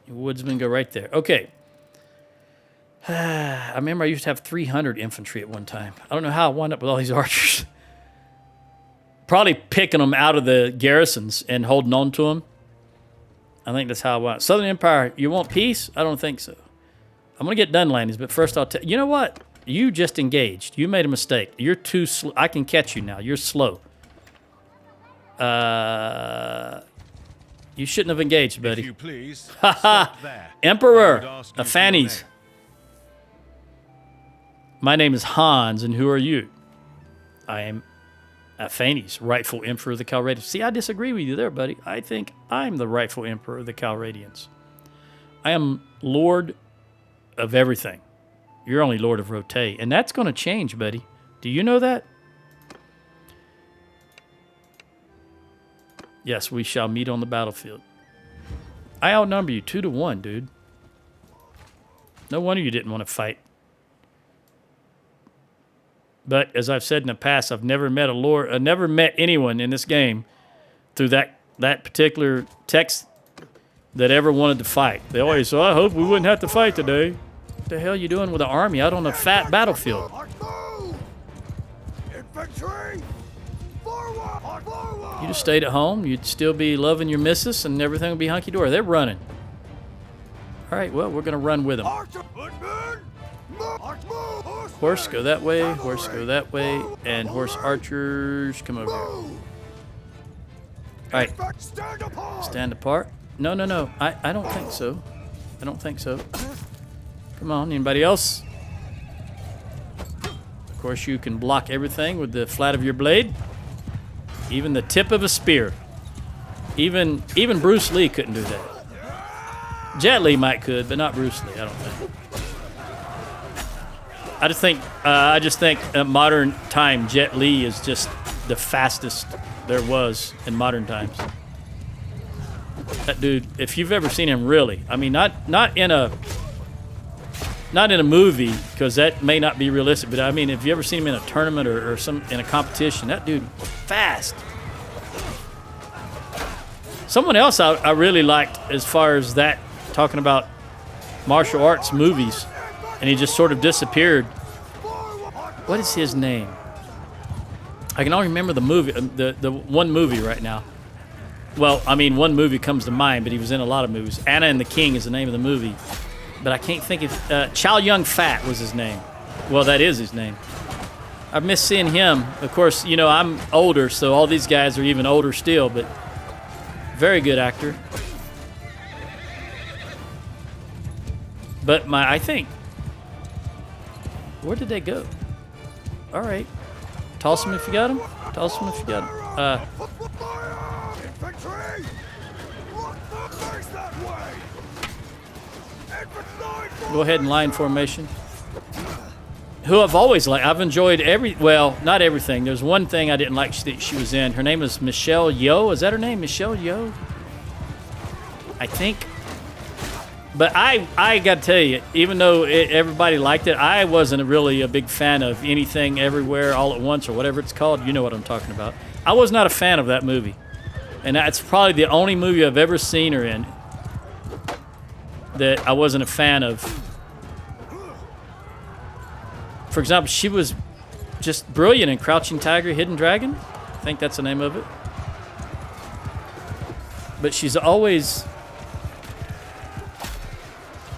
Speaker 1: Woodsmen go right there. Okay. I remember I used to have 300 infantry at one time. I don't know how I wound up with all these archers. Probably picking them out of the garrisons and holding on to them. I think that's how I want. Southern Empire, you want peace? I don't think so. I'm going to get Dunlandings, but first I'll tell you know what? You just engaged. You made a mistake. You're too slow. I can catch you now. You're slow. You shouldn't have engaged, buddy.
Speaker 2: If you please,
Speaker 1: Emperor Aphanes. My name is Hans, and who are you? I am Aphanes, rightful emperor of the Calradians. See, I disagree with you there, buddy. I think I'm the rightful emperor of the Calradians. I am lord of everything. You're only lord of Rote, and that's going to change, buddy. Do you know that? Yes, we shall meet on the battlefield. I outnumber you 2 to 1, dude. No wonder you didn't want to fight. But as I've said in the past, I've never met never met anyone in this game through that particular text that ever wanted to fight. They always say, I hope we wouldn't have to fight today. What the hell are you doing with an army out on a fat battlefield?
Speaker 2: Infantry! Forward!
Speaker 1: You just stayed at home, you'd still be loving your missus, and everything would be hunky-dory. They're running. All right, well, we're going to run with them. Horse, go that way. Horse, go that way. And horse archers, come over here. All right. Stand apart. No. I don't think so. I don't think so. Come on, anybody else? Of course, you can block everything with the flat of your blade. Even the tip of a spear. Even Bruce Lee couldn't do that. Jet Li might could, but not Bruce Lee, I don't think. I just think at modern time, Jet Li is just the fastest there was in modern times. That dude, if you've ever seen him really, I mean, not in a movie, because that may not be realistic, but I mean, if you ever seen him in a tournament or in a competition, that dude was fast. Someone else I really liked as far as that, talking about martial arts movies, and he just sort of disappeared. What is his name? I can only remember the movie, the one movie right now. Well, I mean, one movie comes to mind, but he was in a lot of movies. Anna and the King is the name of the movie. But I can't think of... Chow Yun-Fat was his name. Well, that is his name. I miss seeing him. Of course, you know, I'm older, so all these guys are even older still, but very good actor. But I think... Where did they go? All right. Toss them if you got them. Toss them if you got them.
Speaker 2: Infantry! Face that way!
Speaker 1: Go ahead and line formation. Who I've always liked. I've enjoyed well, not everything. There's one thing I didn't like that she was in. Her name is Michelle Yeoh. Is that her name? Michelle Yeoh? I think. But I got to tell you, even though everybody liked it, I wasn't really a big fan of Anything Everywhere All at Once or whatever it's called. You know what I'm talking about. I was not a fan of that movie. And that's probably the only movie I've ever seen her in that I wasn't a fan of. For example, she was just brilliant in Crouching Tiger, Hidden Dragon. I think that's the name of it. But she's always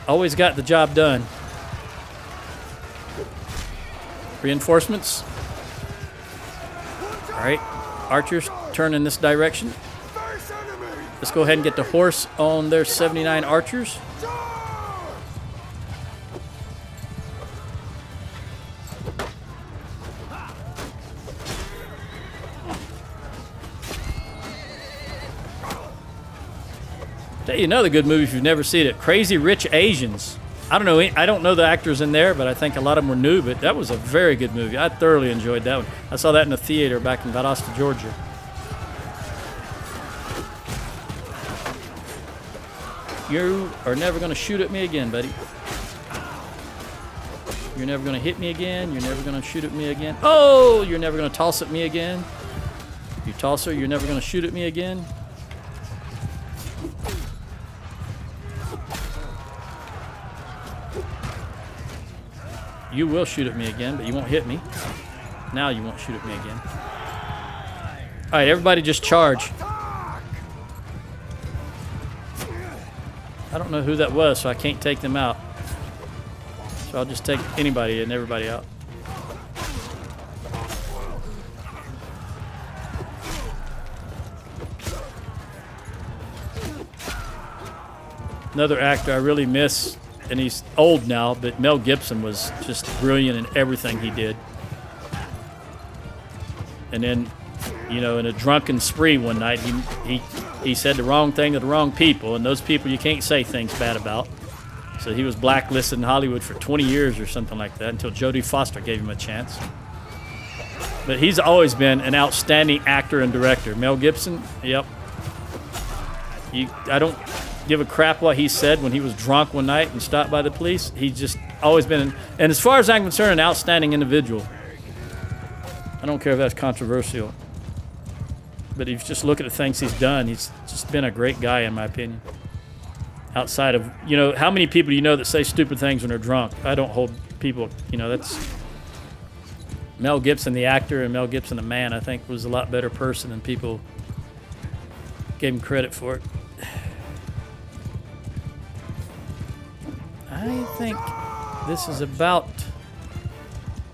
Speaker 1: got the job done. Reinforcements. All right, archers turn in this direction. Let's go ahead and get the horse on their 79 archers. Tell you another good movie if you've never seen it, Crazy Rich Asians. I don't know the actors in there, but I think a lot of them were new, but that was a very good movie. I thoroughly enjoyed that one. I saw that in the theater back in Valdosta, Georgia. You are never going to shoot at me again, buddy. You're never going to hit me again. You're never going to shoot at me again. Oh, you're never going to toss at me again. You tosser, you're never going to shoot at me again. You will shoot at me again, but you won't hit me. Now you won't shoot at me again. All right, everybody just charge. I don't know who that was, so I can't take them out. So I'll just take anybody and everybody out. Another actor I really miss, and he's old now, but Mel Gibson was just brilliant in everything he did. And then, you know, in a drunken spree one night, he said the wrong thing to the wrong people, and those people you can't say things bad about. So he was blacklisted in Hollywood for 20 years or something like that until Jodie Foster gave him a chance. But he's always been an outstanding actor and director. Mel Gibson, yep. I don't give a crap what he said when he was drunk one night and stopped by the police. He's just always been, and as far as I'm concerned, an outstanding individual. I don't care if that's controversial. But if you just look at the things he's done, he's just been a great guy, in my opinion. Outside of, you know, how many people do you know that say stupid things when they're drunk? I don't hold people, you know, that's Mel Gibson, the actor, and Mel Gibson, the man, I think was a lot better person than people gave him credit for it. I think this is about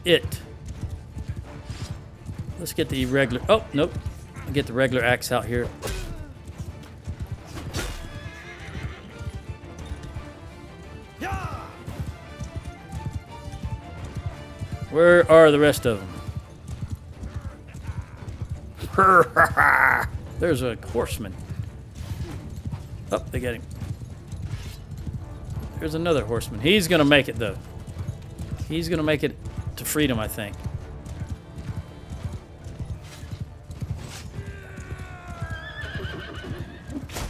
Speaker 1: it. Let's get the irregular. Oh, nope. Get the regular axe out here. Where are the rest of them? There's a horseman. Oh, they got him. There's another horseman. He's going to make it, though. He's going to make it to freedom, I think.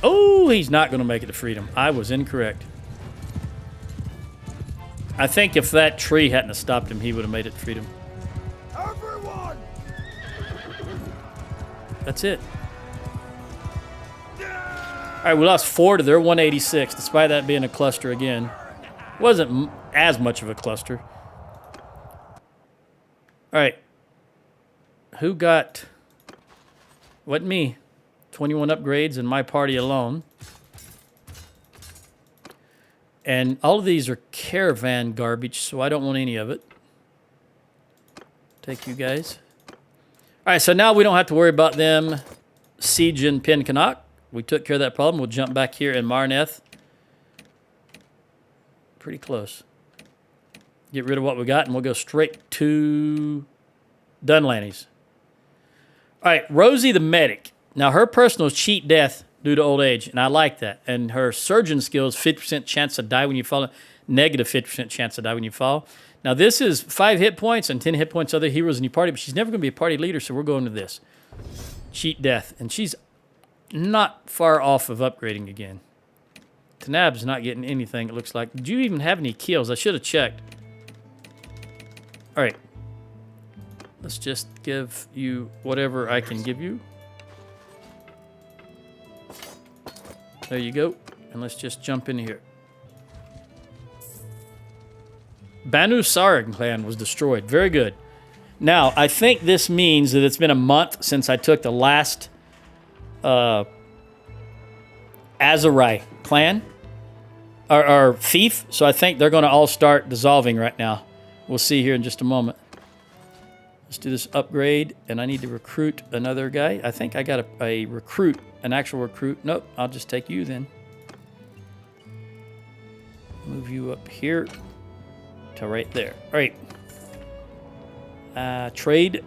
Speaker 1: Oh, he's not going to make it to freedom. I was incorrect. I think if that tree hadn't stopped him, he would have made it to freedom.
Speaker 2: Everyone!
Speaker 1: That's it. All right, we lost 4 to their 186, despite that being a cluster again. Wasn't as much of a cluster. All right. Who got... What, me? 21 upgrades in my party alone. And all of these are caravan garbage, so I don't want any of it. Take you guys. All right, so now we don't have to worry about them sieging Pencanak. We took care of that problem. We'll jump back here in Marneth. Pretty close. Get rid of what we got, and we'll go straight to Dunlanny's. All right, Rosie the medic. Now, her personal is cheat death due to old age, and I like that. And her surgeon skills, 50% chance to die when you fall, negative 50% chance to die when you fall. Now, this is 5 hit points and 10 hit points other heroes in your party, but she's never going to be a party leader, so we're going to this. Cheat death. And she's not far off of upgrading again. Tanab's not getting anything, it looks like. Did you even have any kills? I should have checked. All right. Let's just give you whatever I can give you. There you go. And let's just jump in here. Banu Sarang clan was destroyed. Very good. Now, I think this means that it's been a month since I took the last Azurai clan, or fief, so I think they're going to all start dissolving right now. We'll see here in just a moment. Let's do this upgrade, and I need to recruit another guy. I think I got a recruit, an actual recruit. Nope, I'll just take you then. Move you up here to right there. All right. Trade.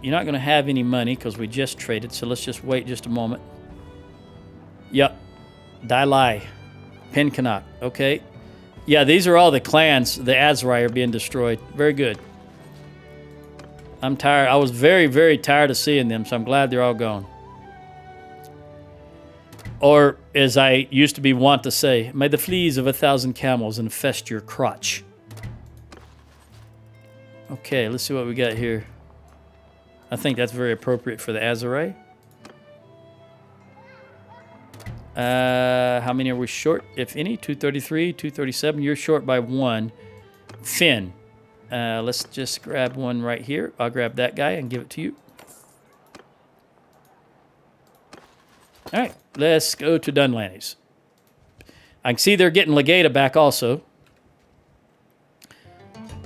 Speaker 1: You're not going to have any money because we just traded, so let's just wait just a moment. Yep. Dalai. Penkanak. Okay. Yeah, these are all the clans. The Azurai are being destroyed. Very good. I'm tired. I was very, very tired of seeing them, so I'm glad they're all gone. Or, as I used to be wont to say, may the fleas of 1,000 camels infest your crotch. Okay, let's see what we got here. I think that's very appropriate for the Azurai. How many are we short, if any? 233, 237. You're short by 1. Finn. Let's just grab one right here. I'll grab that guy and give it to you. All right, let's go to Dunlanny's. I can see they're getting Legata back also.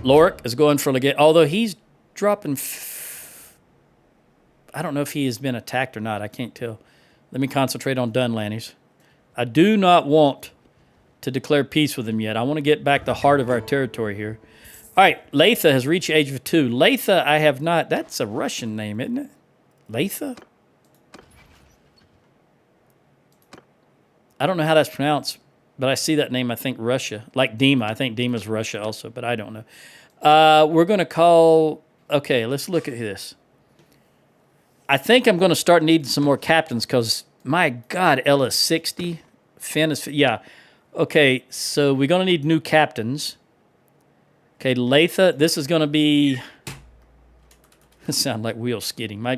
Speaker 1: Lorik is going for Legata, although he's dropping... I don't know if he has been attacked or not. I can't tell. Let me concentrate on Dunlanny's. I do not want to declare peace with him yet. I want to get back the heart of our territory here. All right, Latha has reached age of 2. Latha, I have not... That's a Russian name, isn't it? Latha? I don't know how that's pronounced, but I see that name, I think, Russia. Like Dima. I think Dima's Russia also, but I don't know. We're going to call... Okay, let's look at this. I think I'm going to start needing some more captains because, my God, Ella's 60. Finn is... Yeah. Okay, so we're going to need new captains. Okay, Latha, this is going to be... This sounds like wheel skidding. My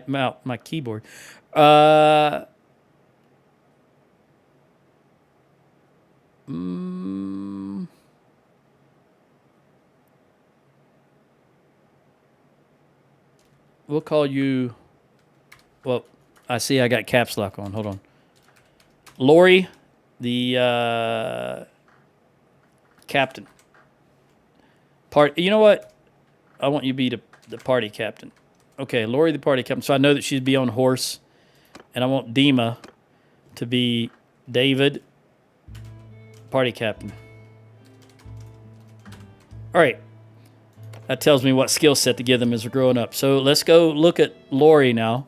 Speaker 1: keyboard. We'll call you... Well, I see I got caps lock on. Hold on. Lori, the captain. You know what? I want you to be the party captain. Okay, Lori, the party captain. So I know that she'd be on horse. And I want Dima to be David, party captain. All right. That tells me what skill set to give them as they're growing up. So let's go look at Lori now.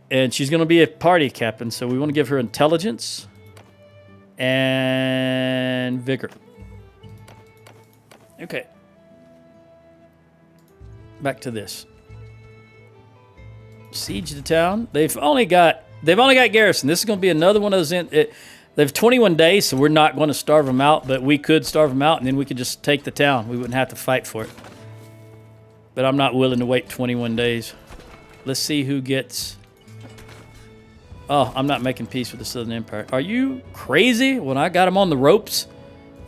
Speaker 1: And she's going to be a party captain, so we want to give her intelligence and vigor. Okay. Back to this. Siege the town. They've only got garrison. This is going to be another one of those. They have 21 days, so we're not going to starve them out, but we could starve them out, and then we could just take the town. We wouldn't have to fight for it. But I'm not willing to wait 21 days. Let's see who gets... Oh, I'm not making peace with the Southern Empire. Are you crazy when I got them on the ropes?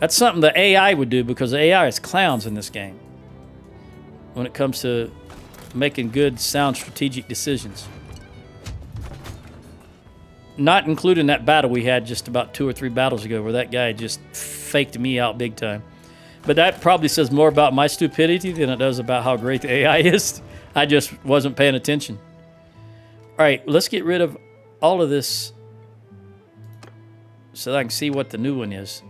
Speaker 1: That's something the AI would do because the AI is clowns in this game when it comes to making good, sound, strategic decisions. Not including that battle we had just about 2 or 3 battles ago where that guy just faked me out big time. But that probably says more about my stupidity than it does about how great the AI is. I just wasn't paying attention. All right, let's get rid of all of this so that I can see what the new one is.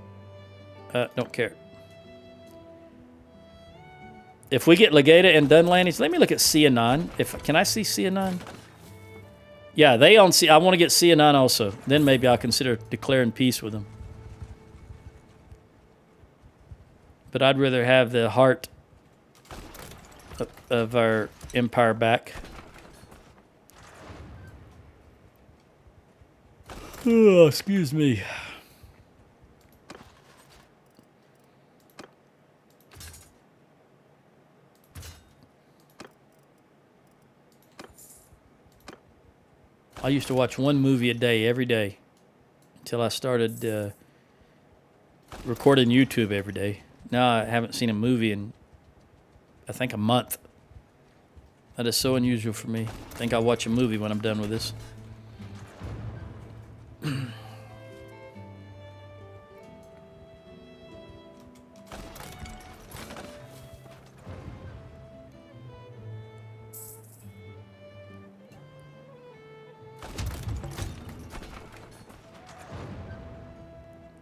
Speaker 1: Don't care. If we get Legata and Dunlanny's, let me look at Sianan. Can I see Sianan? Yeah, they own I want to get Sianan also. Then maybe I'll consider declaring peace with them. But I'd rather have the heart of our empire back. Oh, excuse me. I used to watch one movie a day, every day, until I started recording YouTube every day. Now I haven't seen a movie in, I think, a month. That is so unusual for me. I think I'll watch a movie when I'm done with this.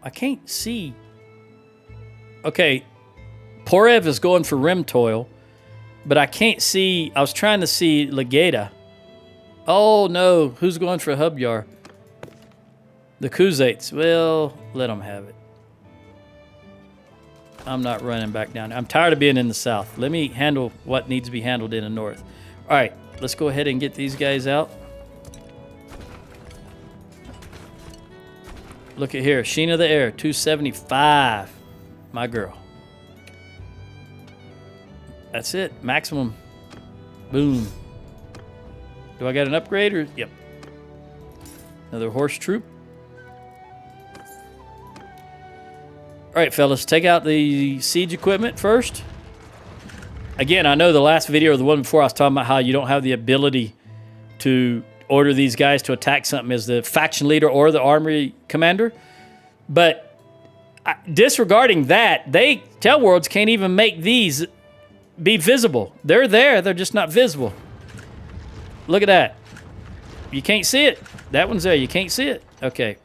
Speaker 1: I can't see. Okay, Porev is going for Rim Toil, but I can't see. I was trying to see Legata. Oh no, who's going for Hubyar? The Kuzates. Well, let them have it. I'm not running back down. I'm tired of being in the south. Let me handle what needs to be handled in the north. All right, let's go ahead and get these guys out. Look at here, Sheena the Air, 275. My girl. That's it, maximum. Boom. Do I got an upgrade or? Yep. Another horse troop. All right, fellas, take out the siege equipment first. Again, I know the last video or the one before I was talking about how you don't have the ability to order these guys to attack something as the faction leader or the armory commander. But disregarding that, Tell Worlds can't even make these be visible. They're there, they're just not visible. Look at that. You can't see it. That one's there, you can't see it. Okay,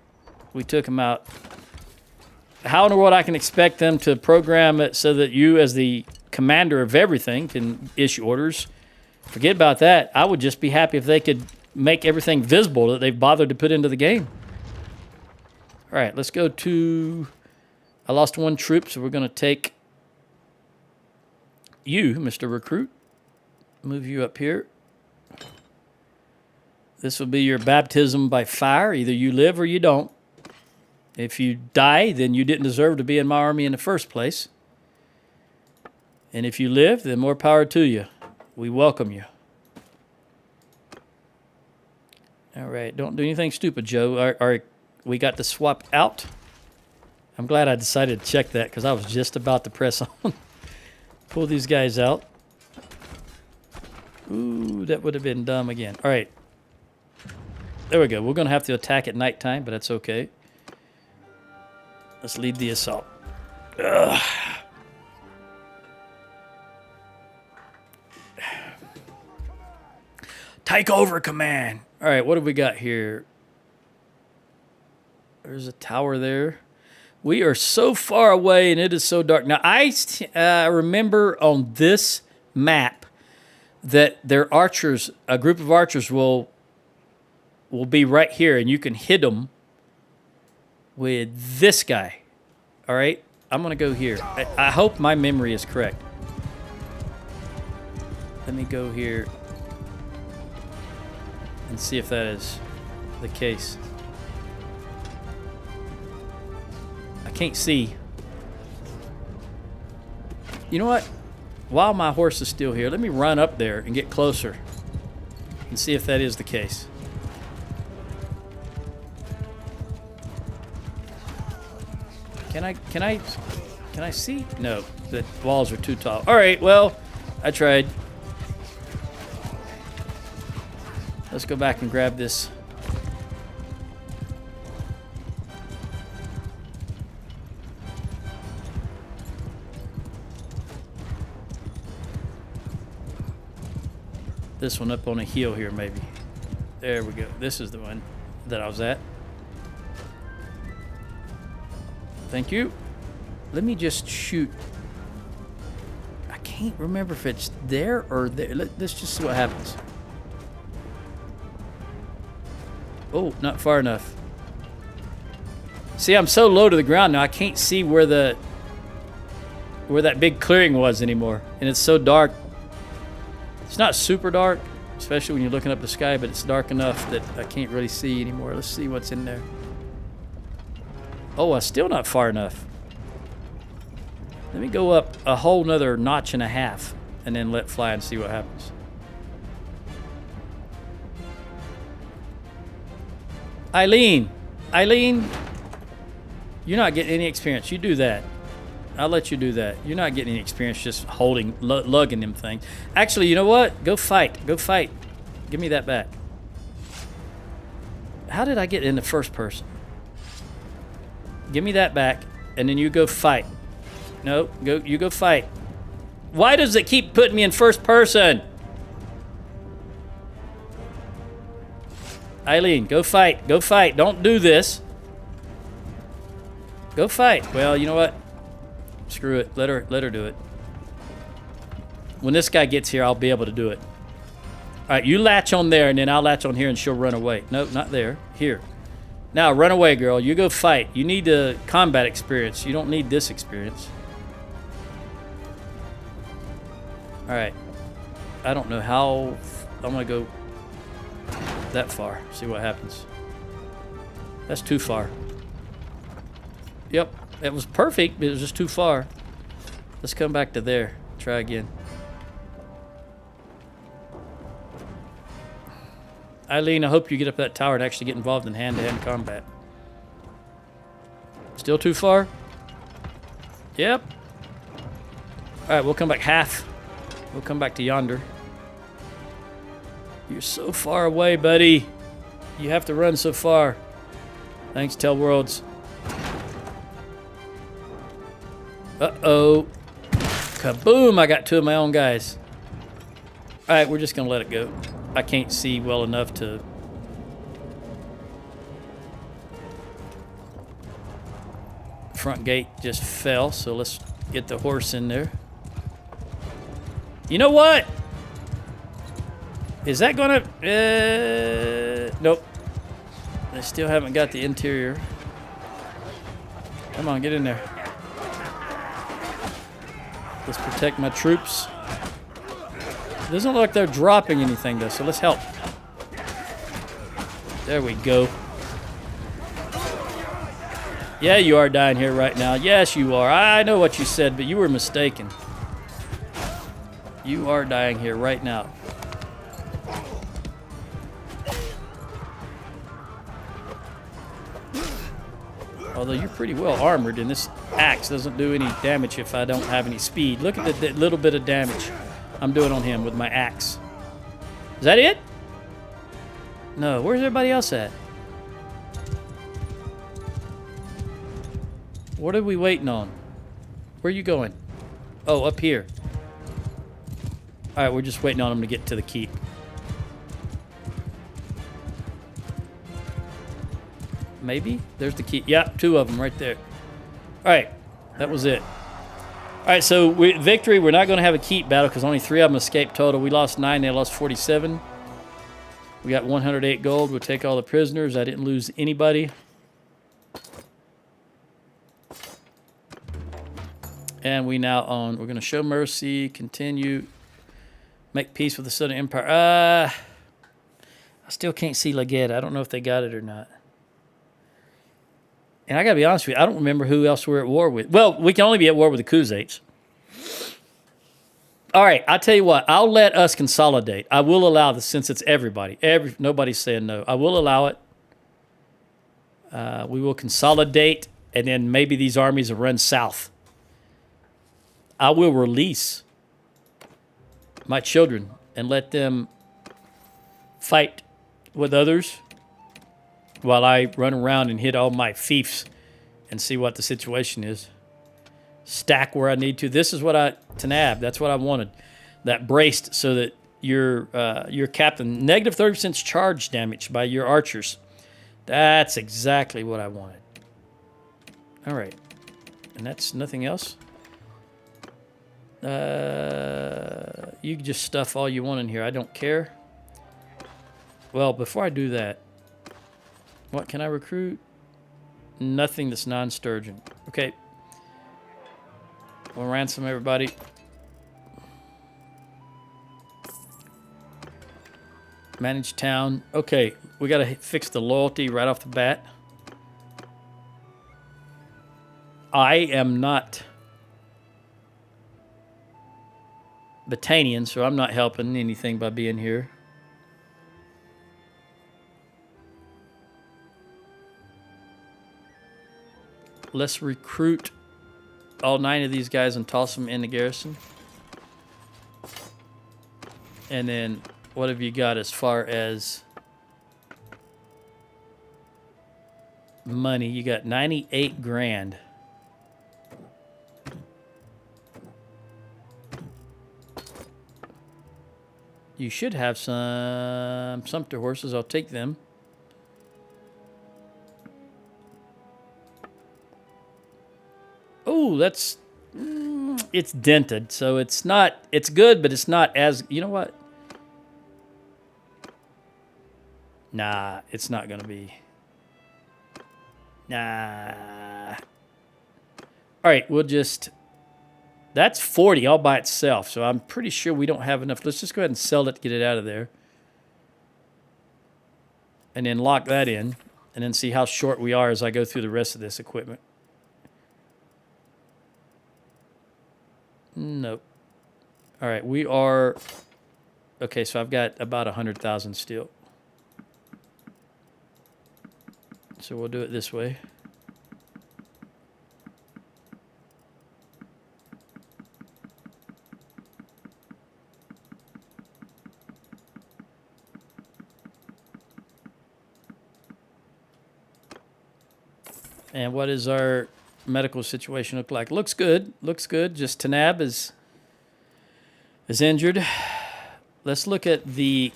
Speaker 1: we took them out. How in the world I can expect them to program it so that you as the commander of everything can issue orders? Forget about that. I would just be happy if they could make everything visible that they've bothered to put into the game. All right, let's go to... I lost one troop, so we're going to take you, Mr. Recruit. Move you up here. This will be your baptism by fire. Either you live or you don't. If you die, then you didn't deserve to be in my army in the first place. And if you live, then more power to you. We welcome you. All right, don't do anything stupid, Joe. All right, we got the swap out. I'm glad I decided to check that because I was just about to press on. Pull these guys out. Ooh, that would have been dumb again. All right. There we go. We're going to have to attack at nighttime, but that's okay. Let's lead the assault. Ugh. Take over command. All right, what have we got here? There's a tower there. We are so far away, and it is so dark. Now, I remember on this map that their archers, a group of archers will be right here, and you can hit them with this guy. All right? I'm going to go here. I hope my memory is correct. Let me go here and see if that is the case. I can't see. You know what? While my horse is still here, let me run up there and get closer and see if that is the case. Can I see? No, the walls are too tall. All right, well, I tried. Let's go back and grab this. This one up on a hill here, maybe. There we go. This is the one that I was at. Thank you. Let me just shoot. I can't remember if it's there or there. Let's just see what happens. Oh, not far enough. See, I'm so low to the ground now, I can't see where that big clearing was anymore. And it's so dark. It's not super dark, especially when you're looking up the sky, but it's dark enough that I can't really see anymore. Let's see what's in there. Oh, I'm still not far enough. Let me go up a whole nother notch and a half and then let fly and see what happens. Eileen, you're not getting any experience. You do that. I'll let you do that. You're not getting any experience just holding, lugging them things. Actually, you know what? Go fight. Go fight. Give me that back. How did I get in the first person? Give me that back, and then you go fight. No, you go fight. Why does it keep putting me in first person? Eileen, go fight. Go fight. Don't do this. Go fight. Well, you know what? Screw it. Let her do it. When this guy gets here, I'll be able to do it. All right, you latch on there, and then I'll latch on here, and she'll run away. No, not there. Here. Now, run away, girl. You go fight. You need the combat experience. You don't need this experience. All right. I don't know how... I'm going to go that far. See what happens. That's too far. Yep. It was perfect, but it was just too far. Let's come back to there. Try again. Eileen, I hope you get up that tower and actually get involved in hand-to-hand combat. Still too far? Yep. Alright, we'll come back half. We'll come back to yonder. You're so far away, buddy. You have to run so far. Thanks, Tell Worlds. Uh-oh. Kaboom! I got two of my own guys. Alright, we're just gonna let it go. I can't see well enough to... Front gate just fell, so let's get the horse in there. You know what? Is that gonna... nope. I still haven't got the interior. Come on, get in there. Let's protect my troops. It doesn't look like they're dropping anything, though, so let's help. There we go. Yeah, you are dying here right now. Yes, you are. I know what you said, but you were mistaken. You are dying here right now. Although you're pretty well armored, and this axe doesn't do any damage if I don't have any speed. Look at the little bit of damage I'm doing on him with my axe. Is that it? No, where's everybody else at? What are we waiting on? Where are you going? Oh, up here. Alright, we're just waiting on them to get to the keep. Maybe? There's the keep. Yeah, two of them right there. Alright, that was it. Alright, so victory. We're not going to have a keep battle because only 3 of them escaped total. We lost 9, they lost 47. We got 108 gold. We'll take all the prisoners. I didn't lose anybody. And we now own. We're going to show mercy, continue, make peace with the Southern Empire. I still can't see Leged. I don't know if they got it or not. And I got to be honest with you, I don't remember who else we're at war with. Well, we can only be at war with the Khuzaits. All right, I'll tell you what. I'll let us consolidate. I will allow this since it's everybody. Nobody's saying no. I will allow it. We will consolidate, and then maybe these armies will run south. I will release my children and let them fight with others while I run around and hit all my fiefs and see what the situation is. Stack where I need to. This is what Tanab, that's what I wanted. That braced so that your captain, negative 30% charge damage by your archers. That's exactly what I wanted. All right. And that's nothing else? You can just stuff all you want in here. I don't care. Well, before I do that, what can I recruit? Nothing that's non-Sturgian. Okay. We'll ransom everybody. Manage town. Okay, we got to fix the loyalty right off the bat. I am not Batanian, so I'm not helping anything by being here. Let's recruit all 9 of these guys and toss them in the garrison. And then what have you got as far as money? You got 98 grand. You should have some sumpter horses. I'll take them. Oh, that's... it's dented, so it's not... It's good, but it's not as... You know what? Nah, it's not going to be... Nah. All right, we'll just... That's 40 all by itself, so I'm pretty sure we don't have enough. Let's just go ahead and sell it to get it out of there. And then lock that in, and then see how short we are as I go through the rest of this equipment. Nope. All right, we are... Okay, so I've got about 100,000 still. So we'll do it this way. And what does our medical situation look like? Looks good. Looks good. Just Tanab is injured. Let's look at the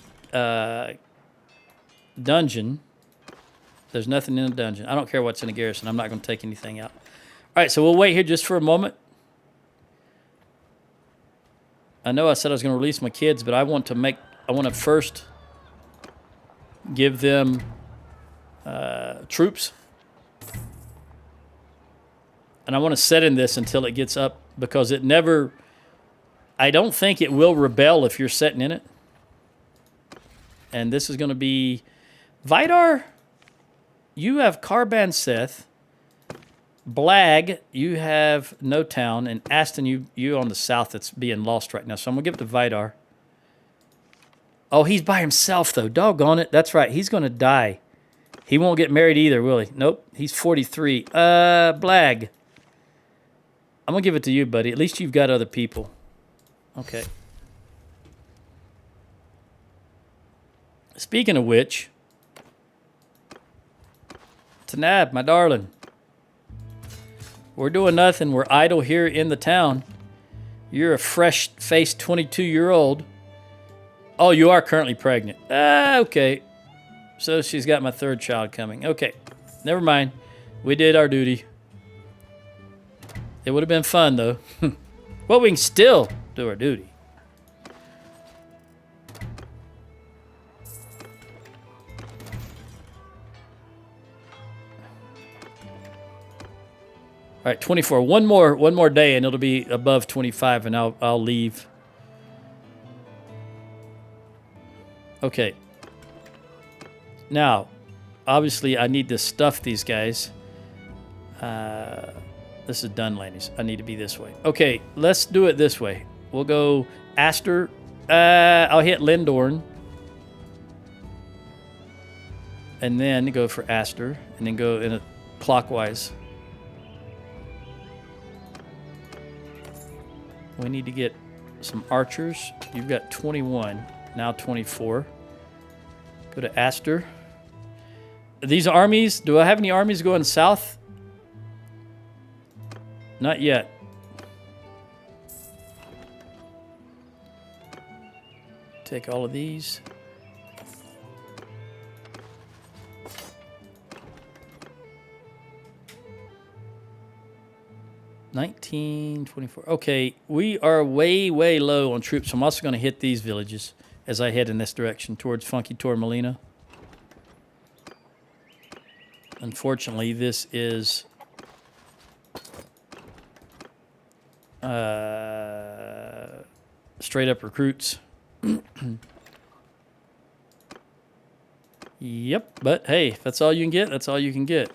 Speaker 1: dungeon. There's nothing in the dungeon. I don't care what's in the garrison. I'm not going to take anything out. All right, so we'll wait here just for a moment. I know I said I was going to release my kids, but I want to first give them troops. And I want to set in this until it gets up because it never... I don't think it will rebel if you're setting in it. And this is going to be... Vidar, you have Karban Seth. Blag, you have No Town. And Aston, you on the south that's being lost right now. So I'm going to give it to Vidar. Oh, he's by himself, though. Doggone it. That's right. He's going to die. He won't get married either, will he? Nope. He's 43. Blag. I'm going to give it to you, buddy. At least you've got other people. Okay. Speaking of which, Tanab, my darling, we're doing nothing. We're idle here in the town. You're a fresh-faced 22-year-old. Oh, you are currently pregnant. Okay. So she's got my 3rd child coming. Okay. Never mind. We did our duty. It would have been fun, though. Well, we can still do our duty. All right, 24. One more day, and it'll be above 25, and I'll leave. Okay. Now, obviously, I need to stuff these guys. This is done, ladies. I need to be this way. Okay, let's do it this way. We'll go Aster. I'll hit Lindorn. And then go for Aster. And then go in a clockwise. We need to get some archers. You've got 21. Now 24. Go to Aster. These armies, do I have any armies going south? Not yet. Take all of these. $19.24. Okay, we are way low on troops. I'm also going to hit these villages as I head in this direction towards Funky Tormelina. Unfortunately, this is straight up recruits. Yep, but hey, if that's all you can get, that's all you can get.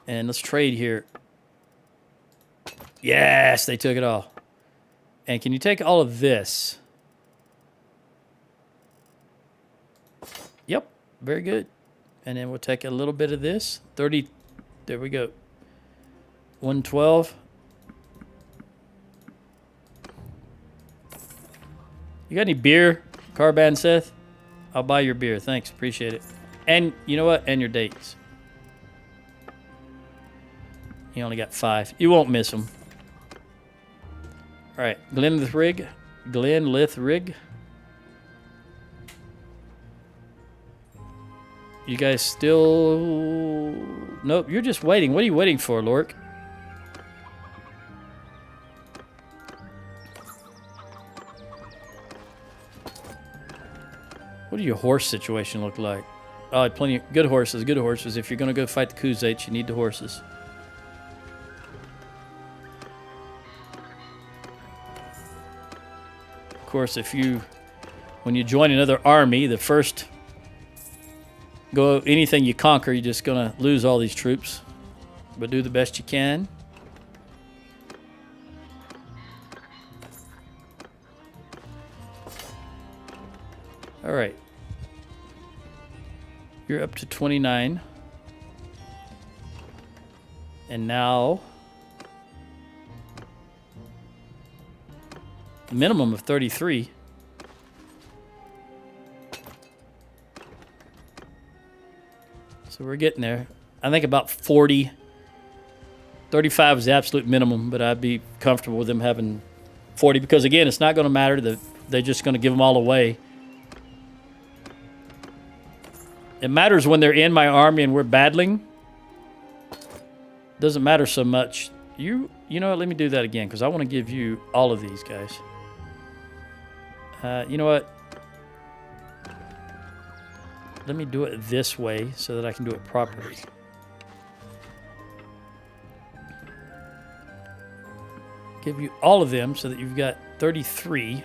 Speaker 1: And let's trade here. Yes, they took it all. And can you take all of this? Yep, very good. And then we'll take a little bit of this. 30, there we go. 112. You got any beer, Carbon Seth? I'll buy your beer. Thanks. Appreciate it. And you know what? And your dates. You only got 5. You won't miss them. All right. Glenlithrig. Glenlithrig. You guys still... Nope, you're just waiting. What are you waiting for, Lork? What do your horse situation look like? Oh, plenty of good horses, good horses. If you're going to go fight the Khuzaits, you need the horses. Of course, when you join another army, the first... anything you conquer, you're just gonna lose all these troops. But do the best you can. Alright. You're up to 29. And now... a minimum of 33. So we're getting there. I think about 40. 35 is the absolute minimum, but I'd be comfortable with them having 40 because, again, it's not going to matter. They're just going to give them all away. It matters when they're in my army and we're battling. Doesn't matter so much. You know what? Let me do that again because I want to give you all of these guys. You know what? Let me do it this way so that I can do it properly. Give you all of them so that you've got 33.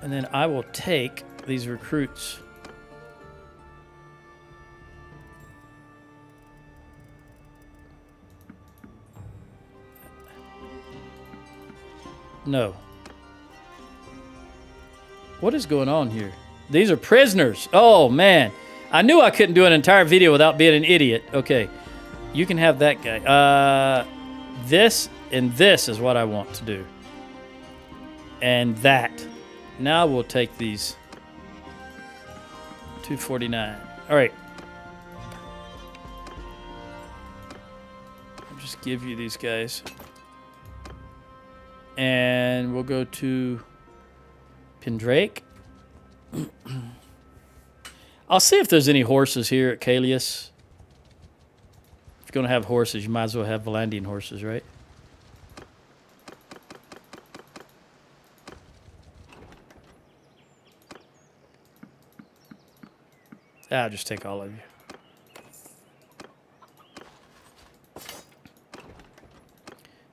Speaker 1: And then I will take these recruits. No. What is going on here? These are prisoners. Oh, man. I knew I couldn't do an entire video without being an idiot. Okay. You can have that guy. This and this is what I want to do. And that. Now we'll take these. 249. All right. I'll just give you these guys. And we'll go to Pendrake. I'll see if there's any horses here at Kalius. If you're going to have horses, you might as well have Valandian horses, right? I'll just take all of you.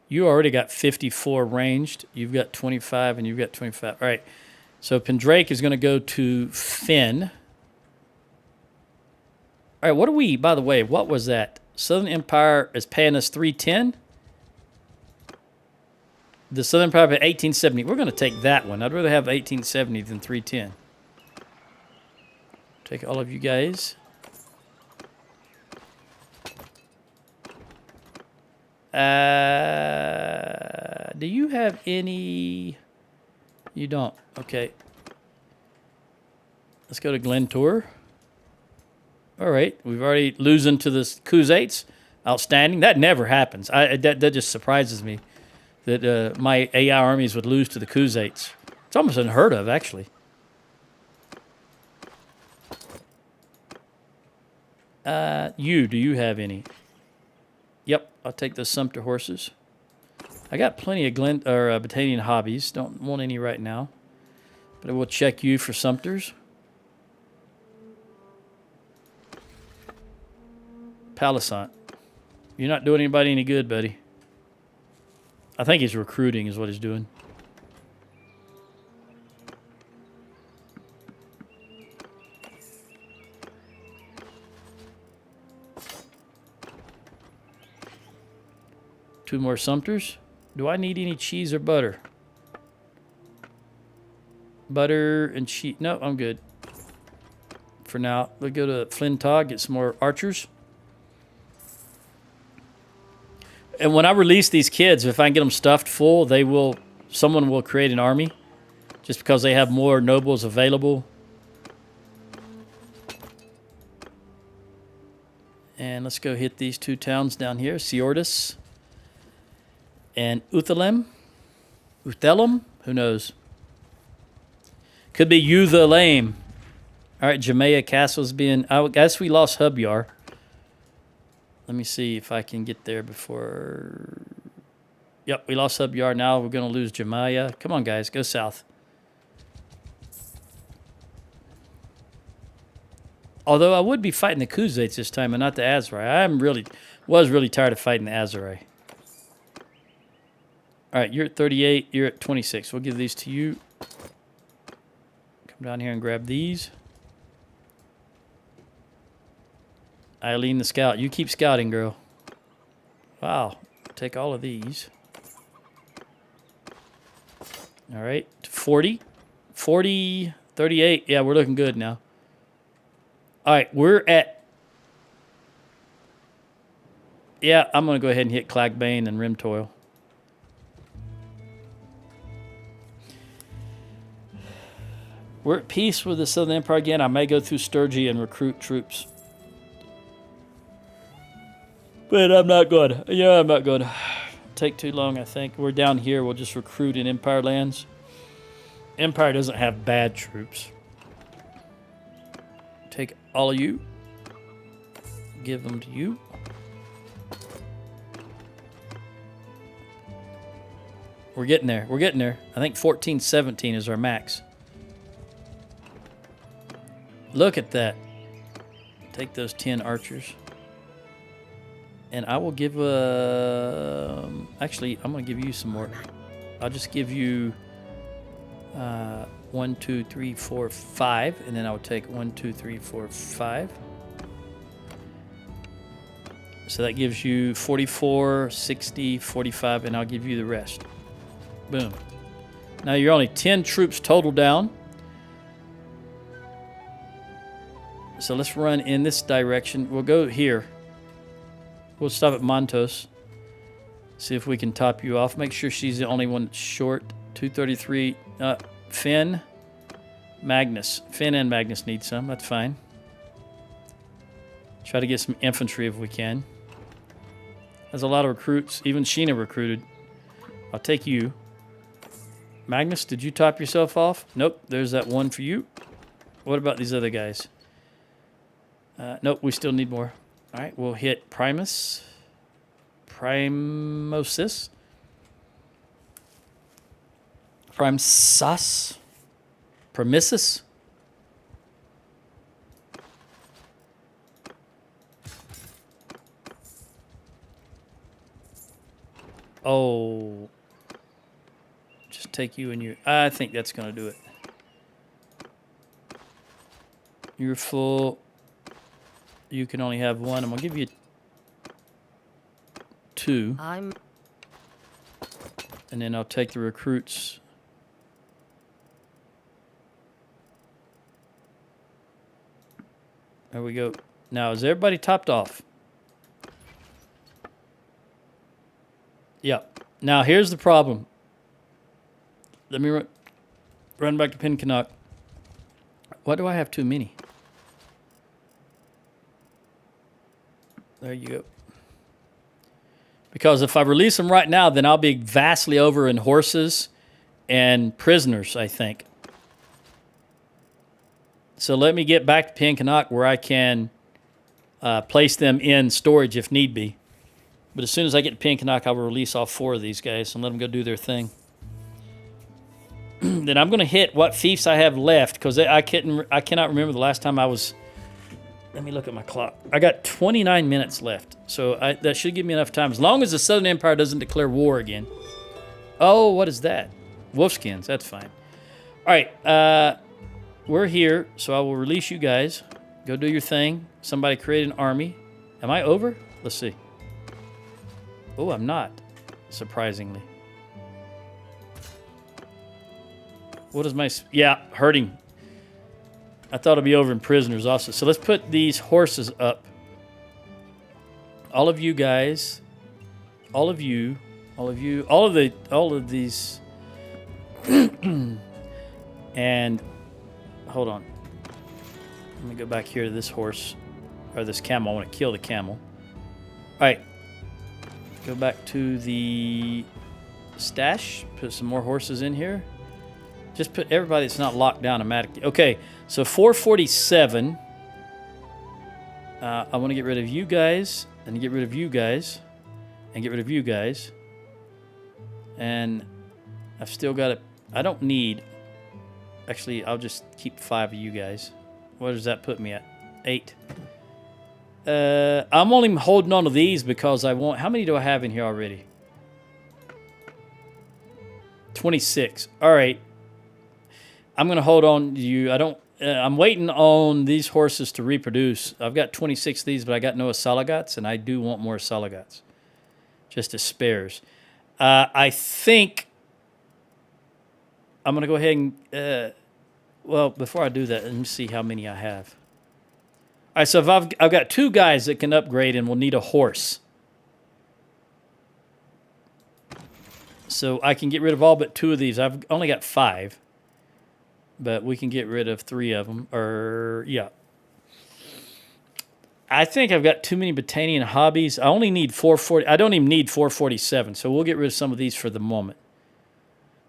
Speaker 1: You already got 54 ranged. You've got 25 and you've got 25. All right. So Pendrake is going to go to Finn. All right, what are we, by the way, what was that? Southern Empire is paying us 310. The Southern Empire at 1870. We're going to take that one. I'd rather have 1870 than 310. Take all of you guys. Do you have any... You don't. Okay. Let's go to Glentour. All right. We've already losing to the Khuzaits. Outstanding. That never happens. That just surprises me that my AI armies would lose to the Khuzaits. It's almost unheard of, actually. Do you have any? Yep. I'll take the Sumpter horses. I got plenty of Battanian hobbies. Don't want any right now. But I will check you for Sumters. Palisant. You're not doing anybody any good, buddy. I think he's recruiting is what he's doing. Two more Sumters. Do I need any cheese or butter? Butter and cheese. No, I'm good. For now, we'll go to Flintog, get some more archers. And when I release these kids, if I can get them stuffed full, someone will create an army just because they have more nobles available. And let's go hit these 2 towns down here, Siordis and Uthalem. Uthelum? Who knows? Could be Uthalame. All right, Jamea Castle's being... I guess we lost Hubyar. Let me see if I can get there before... Yep, we lost Hubyar. Now we're going to lose Jamaya. Come on, guys. Go south. Although I would be fighting the Khuzaits this time and not the Azurai. Was really tired of fighting the Azurai. All right, you're at 38. You're at 26. We'll give these to you. Come down here and grab these. Eileen the scout. You keep scouting, girl. Wow. Take all of these. All right. 40. 40. 38. Yeah, we're looking good now. All right. We're at... Yeah, I'm going to go ahead and hit Clagbane and Rimtoil. We're at peace with the Southern Empire again. I may go through Sturgia and recruit troops. But I'm not going. Yeah, I'm not going to take too long, I think. We're down here. We'll just recruit in Empire lands. Empire doesn't have bad troops. Take all of you. Give them to you. We're getting there. We're getting there. I think 1417 is our max. Look at that. Take those 10 archers. And I will give actually, I'm going to give you some more. I'll just give you 1, 2, 3, 4, 5. And then I'll take 1, 2, 3, 4, 5. So that gives you 44, 60, 45, and I'll give you the rest. Boom. Now you're only 10 troops total down. So let's run in this direction. We'll go here. We'll stop at Montos. See if we can top you off. Make sure she's the only one that's short. 233. Finn. Magnus. Finn and Magnus need some. That's fine. Try to get some infantry if we can. There's a lot of recruits. Even Sheena recruited. I'll take you. Magnus, did you top yourself off? Nope. There's that one for you. What about these other guys? Nope. We still need more. All right, we'll hit Primus. Primosis. Primsas. Primisus. Oh. Just take you and you. I think that's going to do it. You're full. You can only have one. I'm going to give you 2. And then I'll take the recruits. There we go. Now, is everybody topped off? Yep. Now, here's the problem. Let me run back to Pinkennock. Why do I have too many? There you go. Because if I release them right now, then I'll be vastly over in horses and prisoners, I think. So let me get back to Pinkennock where I can place them in storage if need be. But as soon as I get to Pinkennock, I will release all 4 of these guys and let them go do their thing. Then I'm going to hit what fiefs I have left because I cannot remember the last time I was... Let me look at my clock. I got 29 minutes left, so that should give me enough time. As long as the Southern Empire doesn't declare war again. Oh, what is that? Wolfskins, that's fine. All right, we're here, so I will release you guys. Go do your thing. Somebody create an army. Am I over? Let's see. Oh, I'm not, surprisingly. What is my... Yeah, hurting. I thought it'd be over in prisoners also. So let's put these horses up. All of you guys all of you, all of these. And hold on. Let me go back here to this horse, or this camel. I want to kill the camel. All right. Go back to the stash. Put some more horses in here. Just put everybody that's not locked down automatically. Okay, so 447. I want to get rid of you guys, and get rid of you guys, and get rid of you guys. And I've still got it. I don't need. Actually, I'll just keep 5 of you guys. What does that put me at? 8. I'm only holding on to these because I want. How many do I have in here already? 26. All right. I'm gonna hold on to you. I don't. I'm waiting on these horses to reproduce. I've got 26 of these, but I got no Asalagats, and I do want more Asalagats, just as spares. I think I'm gonna go ahead and. Well, before I do that, let me see how many I have. All right, so if I've got 2 guys that can upgrade and will need a horse. So I can get rid of all but 2 of these. I've only got 5. But we can get rid of 3 of them. Yeah. I think I've got too many Botanian hobbies. I only need 440. I don't even need 447. So we'll get rid of some of these for the moment.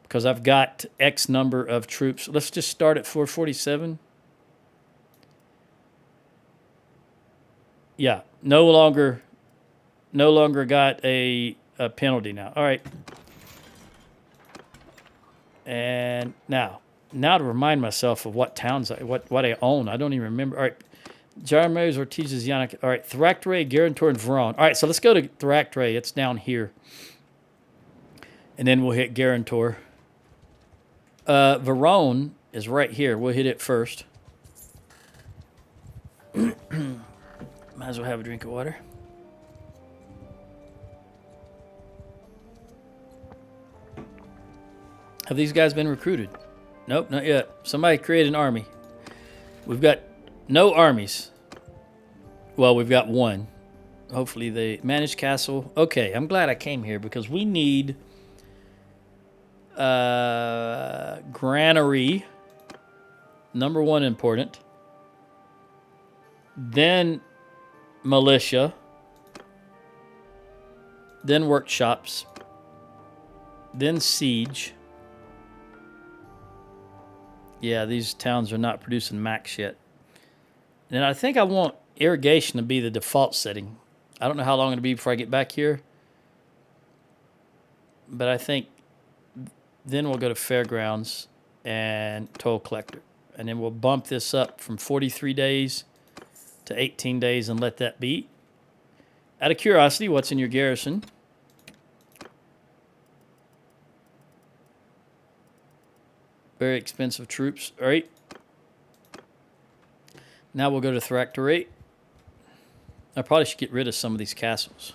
Speaker 1: Because I've got X number of troops. Let's just start at 447. Yeah. No longer got a penalty now. All right. And now to remind myself of what towns, what I own. I don't even remember. All right. Jarmes, Ortiz's, Yannick. All right. Thractray, Guarantor, and Veron. All right. So let's go to Thractray. It's down here. And then we'll hit Guarantor. Veron is right here. We'll hit it first. Might as well have a drink of water. Have these guys been recruited? Nope, not yet. Somebody create an army. We've got no armies. Well, we've got 1. Hopefully they manage castle. Okay, I'm glad I came here because we need granary. Number 1 important. Then militia. Then workshops. Then siege. Yeah, these towns are not producing max yet. And I think I want irrigation to be the default setting. I don't know how long it'll be before I get back here. But I think then we'll go to fairgrounds and toll collector. And then we'll bump this up from 43 days to 18 days and let that be. Out of curiosity, what's in your garrison? Very expensive troops. All right. Now we'll go to Thractorate. I probably should get rid of some of these castles.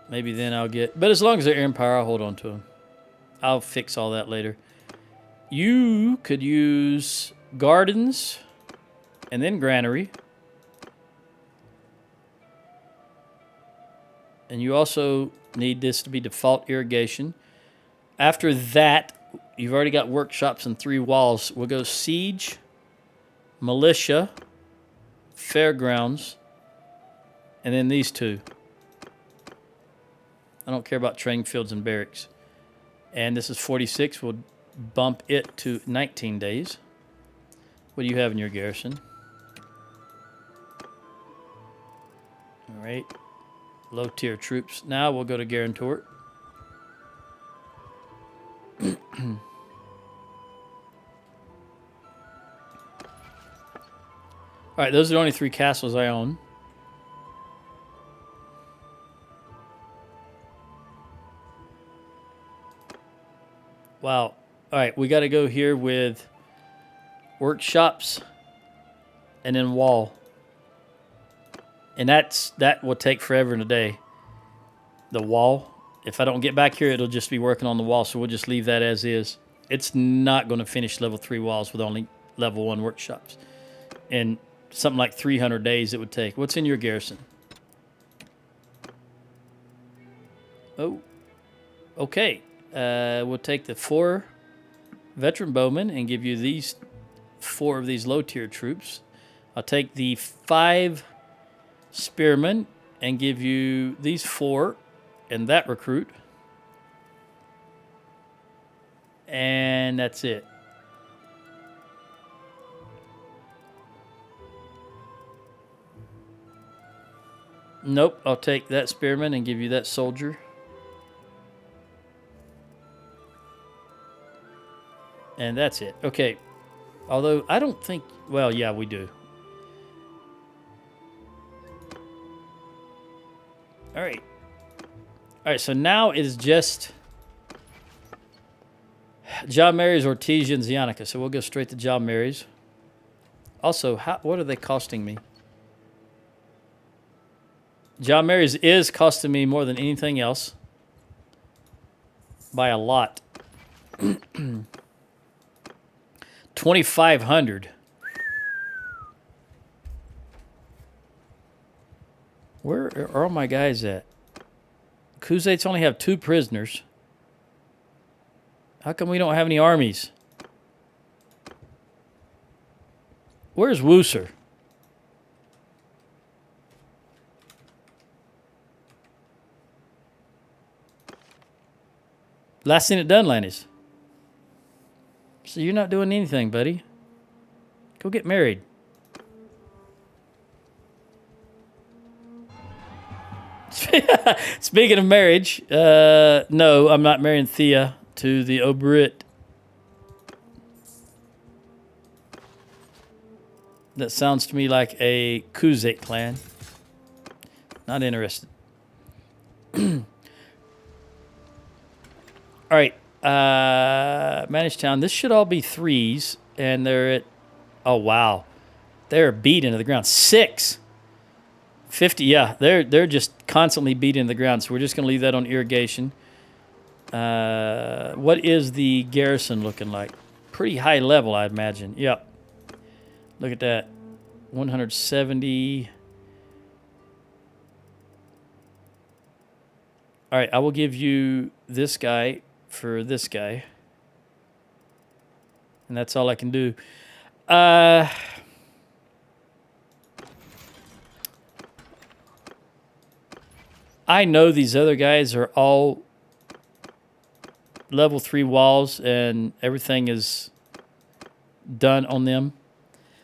Speaker 1: Maybe then I'll get... But as long as they're empire, I'll hold on to them. I'll fix all that later. You could use gardens and then granary. And you also need this to be default irrigation. After that... You've already got workshops and 3 walls. We'll go siege, militia, fairgrounds, and then these 2. I don't care about training fields and barracks. And this is 46. We'll bump it to 19 days. What do you have in your garrison? All right. Low tier troops. Now we'll go to Guarantor. All right, those are the only 3 castles I own. Wow. All right, we got to go here with workshops and then wall. And that will take forever and a day. The wall. If I don't get back here, it'll just be working on the wall, so we'll just leave that as is. It's not going to finish level 3 walls with only level 1 workshops. And something like 300 days it would take. What's in your garrison? Oh, okay. We'll take the 4 veteran bowmen and give you these 4 of these low-tier troops. I'll take the 5 spearmen and give you these 4 and that recruit. And that's it. Nope, I'll take that spearman and give you that soldier. And that's it. Okay. Although, I don't think... Well, yeah, we do. All right. All right, so now it is just... John Mary's, Ortesia, and Zionica. So we'll go straight to John Mary's. Also, what are they costing me? John Mary's is costing me more than anything else. By a lot. 2,500. Where are all my guys at? Khuzaits only have 2 prisoners. How come we don't have any armies? Where's Wooser? Last seen at Dunlandy's. So you're not doing anything, buddy. Go get married. Speaking of marriage, no, I'm not marrying Thea to the Oberit. That sounds to me like a Khuzait clan. Not interested. All right, Manage Town. This should all be 3s, and they're at... Oh, wow. They're beat into the ground. 6. 50, yeah. They're just constantly beat into the ground, so we're just going to leave that on irrigation. What is the garrison looking like? Pretty high level, I'd imagine. Yep. Look at that. 170. All right, I will give you this guy for this guy. And that's all I can do. I know these other guys are all level 3 walls and everything is done on them.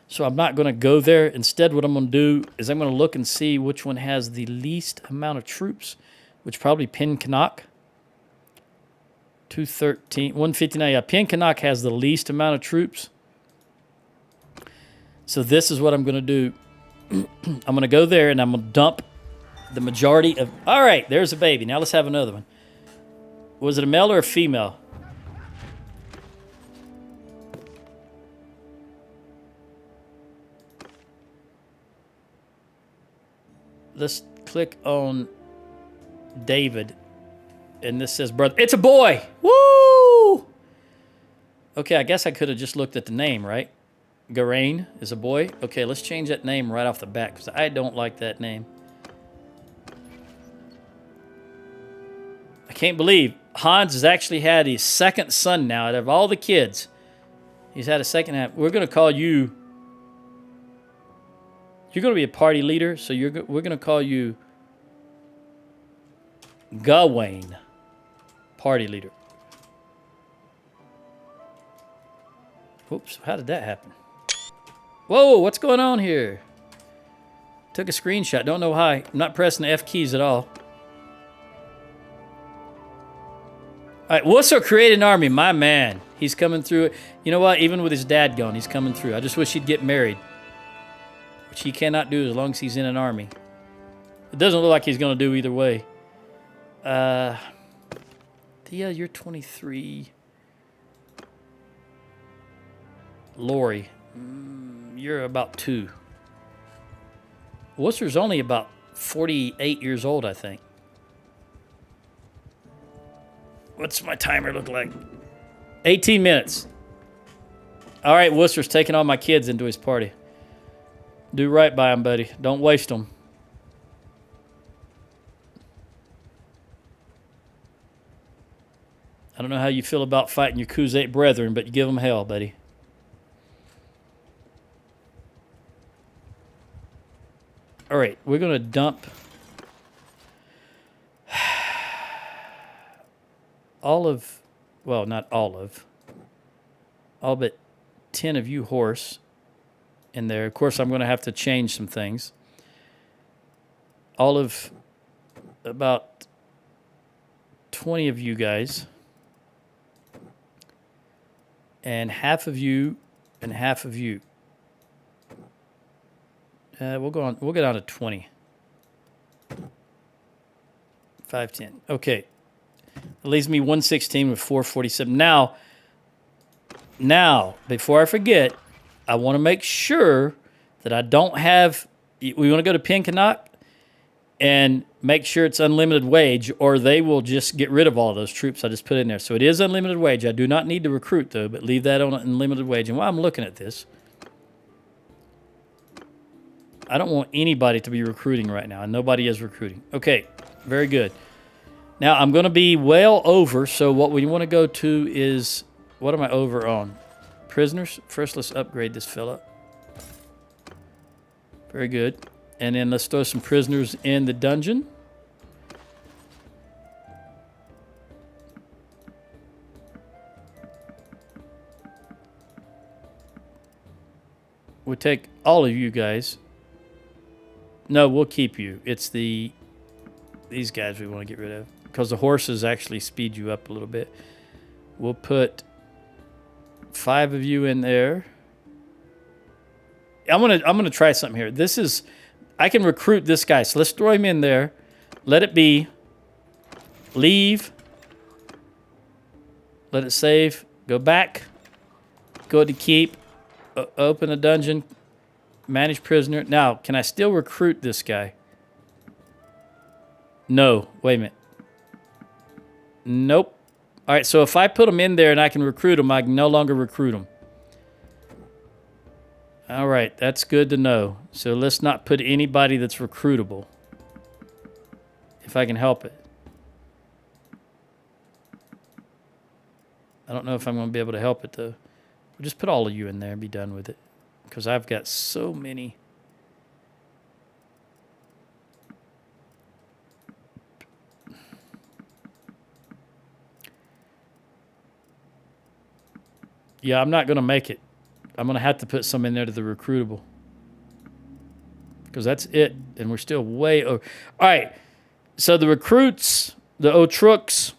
Speaker 1: So I'm not going to go there. Instead, what I'm going to do is I'm going to look and see which one has the least amount of troops, which probably Pin Canuck. 213, 159. Yeah, Pin Canuck has the least amount of troops. So this is what I'm going to do. I'm going to go there and I'm going to dump the majority of... All right, there's a baby. Now let's have another one. Was it a male or a female? Let's click on David. And this says brother. It's a boy! Woo! Okay, I guess I could have just looked at the name, right? Garain is a boy. Okay, let's change that name right off the bat because I don't like that name. I can't believe Hans has actually had his second son now out of all the kids. He's had a second. We're going to call you... You're going to be a party leader, so we're going to call you Gawain, party leader. Oops, how did that happen? Whoa, what's going on here? Took a screenshot, don't know why. I'm not pressing the F keys at all. All right, Wusso created an army, my man. He's coming through it. You know what? Even with his dad gone, he's coming through. I just wish he'd get married. Which he cannot do as long as he's in an army. It doesn't look like he's going to do either way. Yeah, you're 23. Lori, you're about 2. Worcester's only about 48 years old, I think. What's my timer look like? 18 minutes. All right, Worcester's taking all my kids into his party. Do right by him, buddy. Don't waste them. I don't know how you feel about fighting your Khuzate brethren, but you give them hell, buddy. All right, we're going to dump all of, well, not all of, all but 10 of you horse in there. Of course, I'm going to have to change some things. All of about 20 of you guys. And half of you and half of you. We'll get on to 20. 510. Okay. It leaves me 116 with 447. Now, before I forget, I want to make sure that I don't have... We want to go to Pinkenok and make sure it's unlimited wage, or they will just get rid of all of those troops I just put in there. So it is unlimited wage. I do not need to recruit, though, but leave that on unlimited wage. And while I'm looking at this, I don't want anybody to be recruiting right now, and nobody is recruiting. Okay, very good. Now, I'm going to be well over, so what we want to go to is... What am I over on? Prisoners? First, let's upgrade this fella. Very good. And then let's throw some prisoners in the dungeon. We'll take all of you guys. No, we'll keep you. It's these guys we want to get rid of. Because the horses actually speed you up a little bit. We'll put 5 of you in there. I'm gonna try something here. This is... I can recruit this guy, so let's throw him in there. Let it be. Leave. Let it save. Go back. Go to keep. Open a dungeon. Manage prisoner. Now, can I still recruit this guy? No. Wait a minute. Nope. All right, so if I put him in there and I can recruit him, I can no longer recruit him. All right, that's good to know. So let's not put anybody that's recruitable, if I can help it. I don't know if I'm going to be able to help it, though. We'll just put all of you in there and be done with it, because I've got so many. Yeah, I'm not going to make it. I'm going to have to put some in there to the recruitable. Because that's it. And we're still way over. All right. So the recruits, the Otrooks.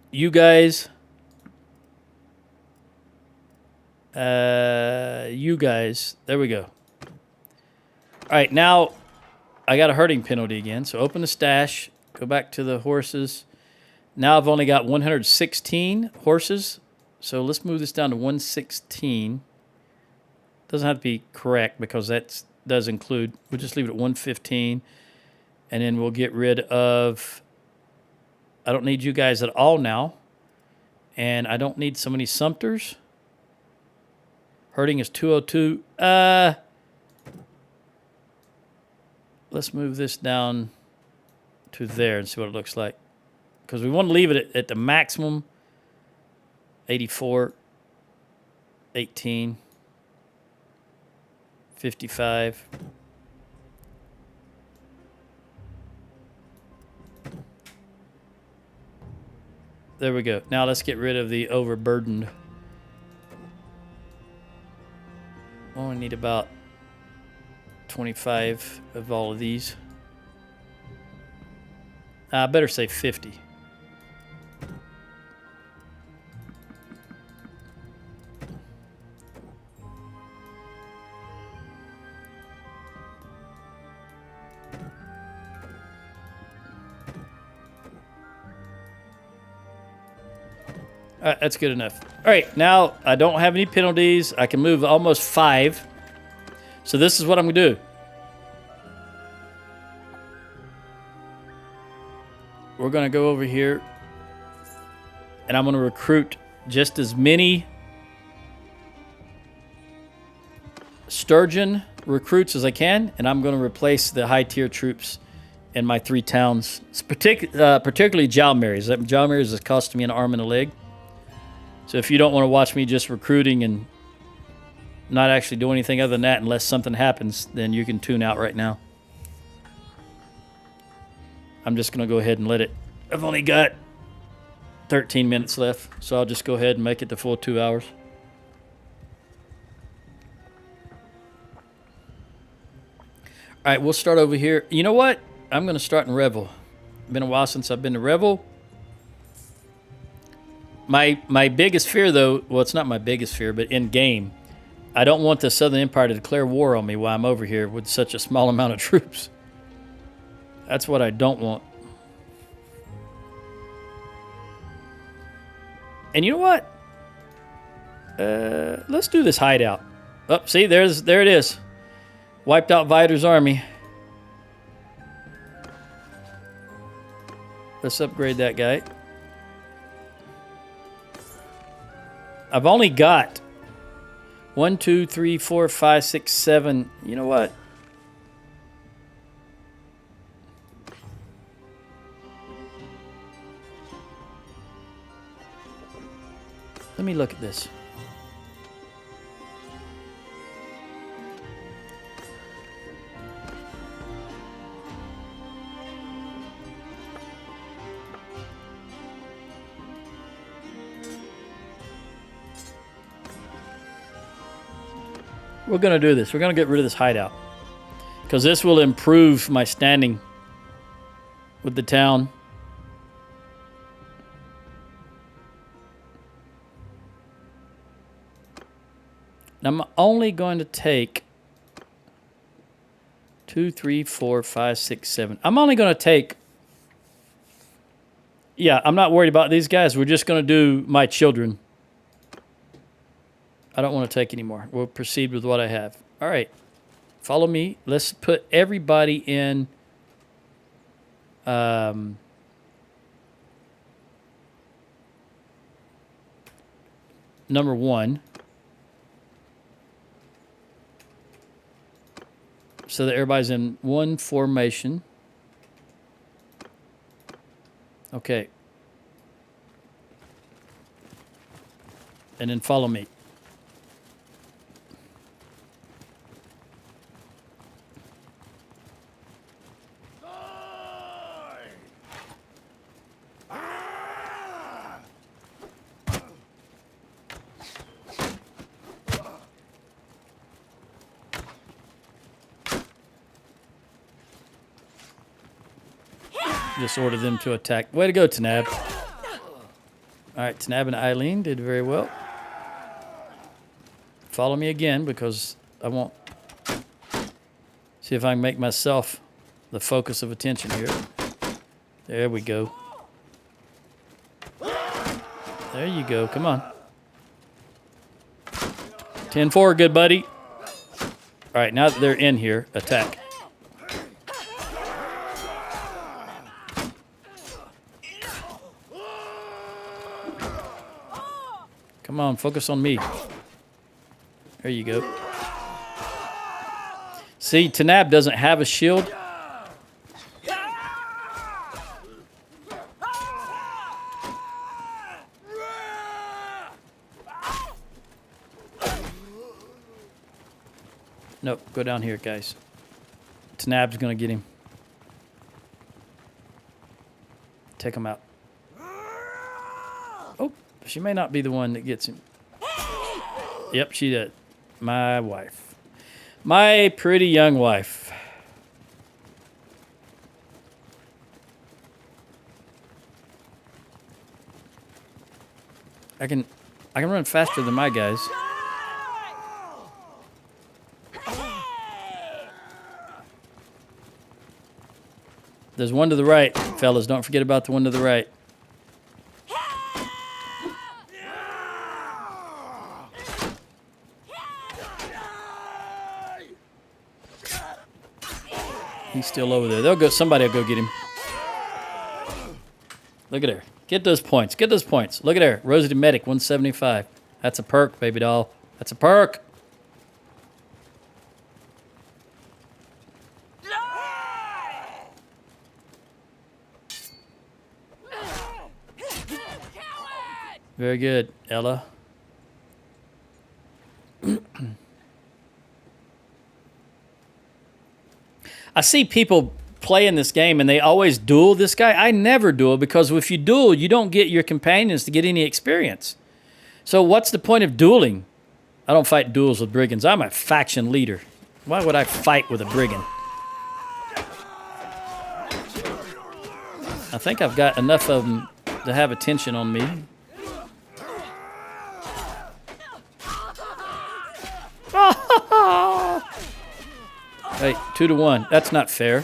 Speaker 1: You guys. You guys. There we go. All right. Now, I got a herding penalty again. So open the stash. Go back to the horses. Now I've only got 116 horses, so let's move this down to 116. Doesn't have to be correct because that does include, we'll just leave it at 115, and then we'll get rid of, I don't need you guys at all now, and I don't need so many Sumters. Herding is 202. Let's move this down to there and see what it looks like. Because we want to leave it at the maximum. 84, 18, 55. There we go. Now let's get rid of the overburdened. Only need about 25 of all of these. I better say 50. All right, that's good enough. All right, now I don't have any penalties. I can move almost 5. So this is what I'm going to do. We're going to go over here, and I'm going to recruit just as many Sturgian recruits as I can, and I'm going to replace the high-tier troops in my 3 towns. It's particularly Jalmary's. Jalmary's is costing me an arm and a leg. So if you don't want to watch me just recruiting and not actually do anything other than that unless something happens, then you can tune out right now. I'm just going to go ahead and let it. I've only got 13 minutes left, so I'll just go ahead and make it the full 2 hours. All right, we'll start over here. You know what? I'm going to start in Revel. It's been a while since I've been to Revel. My biggest fear, though, well, it's not my biggest fear, but in game, I don't want the Southern Empire to declare war on me while I'm over here with such a small amount of troops. That's what I don't want. And you know what? Let's do this hideout. Oh, see, there it is. Wiped out Vider's army. Let's upgrade that guy. I've only got 1, 2, 3, 4, 5, 6, 7. You know what? Let me look at this. We're going to do this. We're going to get rid of this hideout. Because this will improve my standing with the town. I'm only going to take 2, 3, 4, 5, 6, 7. I'm only going to take... Yeah, I'm not worried about these guys. We're just going to do my children. I don't want to take any more. We'll proceed with what I have. All right. Follow me. Let's put everybody in... number 1. So that everybody's in one formation. Okay. And then follow me. Just order them to attack. Way to go, Tanab. All right, Tanab and Eileen did very well. Follow me again because I want... See if I can make myself the focus of attention here. There we go. There you go. Come on. 10-4, good buddy. All right, now that they're in here, attack. Come on, focus on me. There you go. See, Tanab doesn't have a shield. Nope, go down here, guys. Tanab's gonna get him. Take him out. Oh, she may not be the one that gets him. Yep, she did. My wife. My pretty young wife. I can run faster than my guys. There's one to the right, fellas. Don't forget about the one to the right. He's still over there. They'll go. Somebody will go get him. Look at her. Get those points. Get those points. Look at her. Rosie the Medic, 175. That's a perk, baby doll. That's a perk. Very good, Ella. I see people playing this game and they always duel this guy. I never duel because if you duel, you don't get your companions to get any experience. So what's the point of dueling? I don't fight duels with brigands. I'm a faction leader. Why would I fight with a brigand? I think I've got enough of them to have attention on me. Hey, 2-1. That's not fair.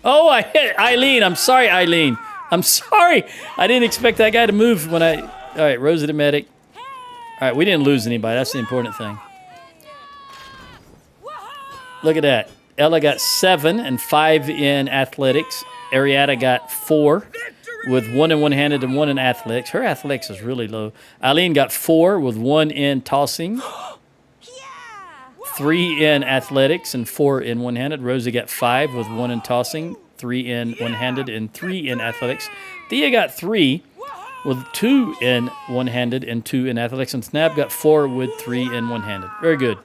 Speaker 1: Oh, I hit Eileen. I'm sorry, Eileen. I'm sorry. I didn't expect that guy to move when I... All right, Rosie the medic. All right, we didn't lose anybody. That's the important thing. Look at that. Ella got 7 and 5 in athletics. Arietta got 4 with 1 in one-handed and 1 in athletics. Her athletics is really low. Eileen got 4 with 1 in tossing. 3 in athletics and 4 in one-handed. Rosie got 5 with 1 in tossing, 3 in one-handed, and 3 in athletics. Thea got 3 with 2 in one-handed and 2 in athletics. And Snap got 4 with 3 in one-handed. Very good.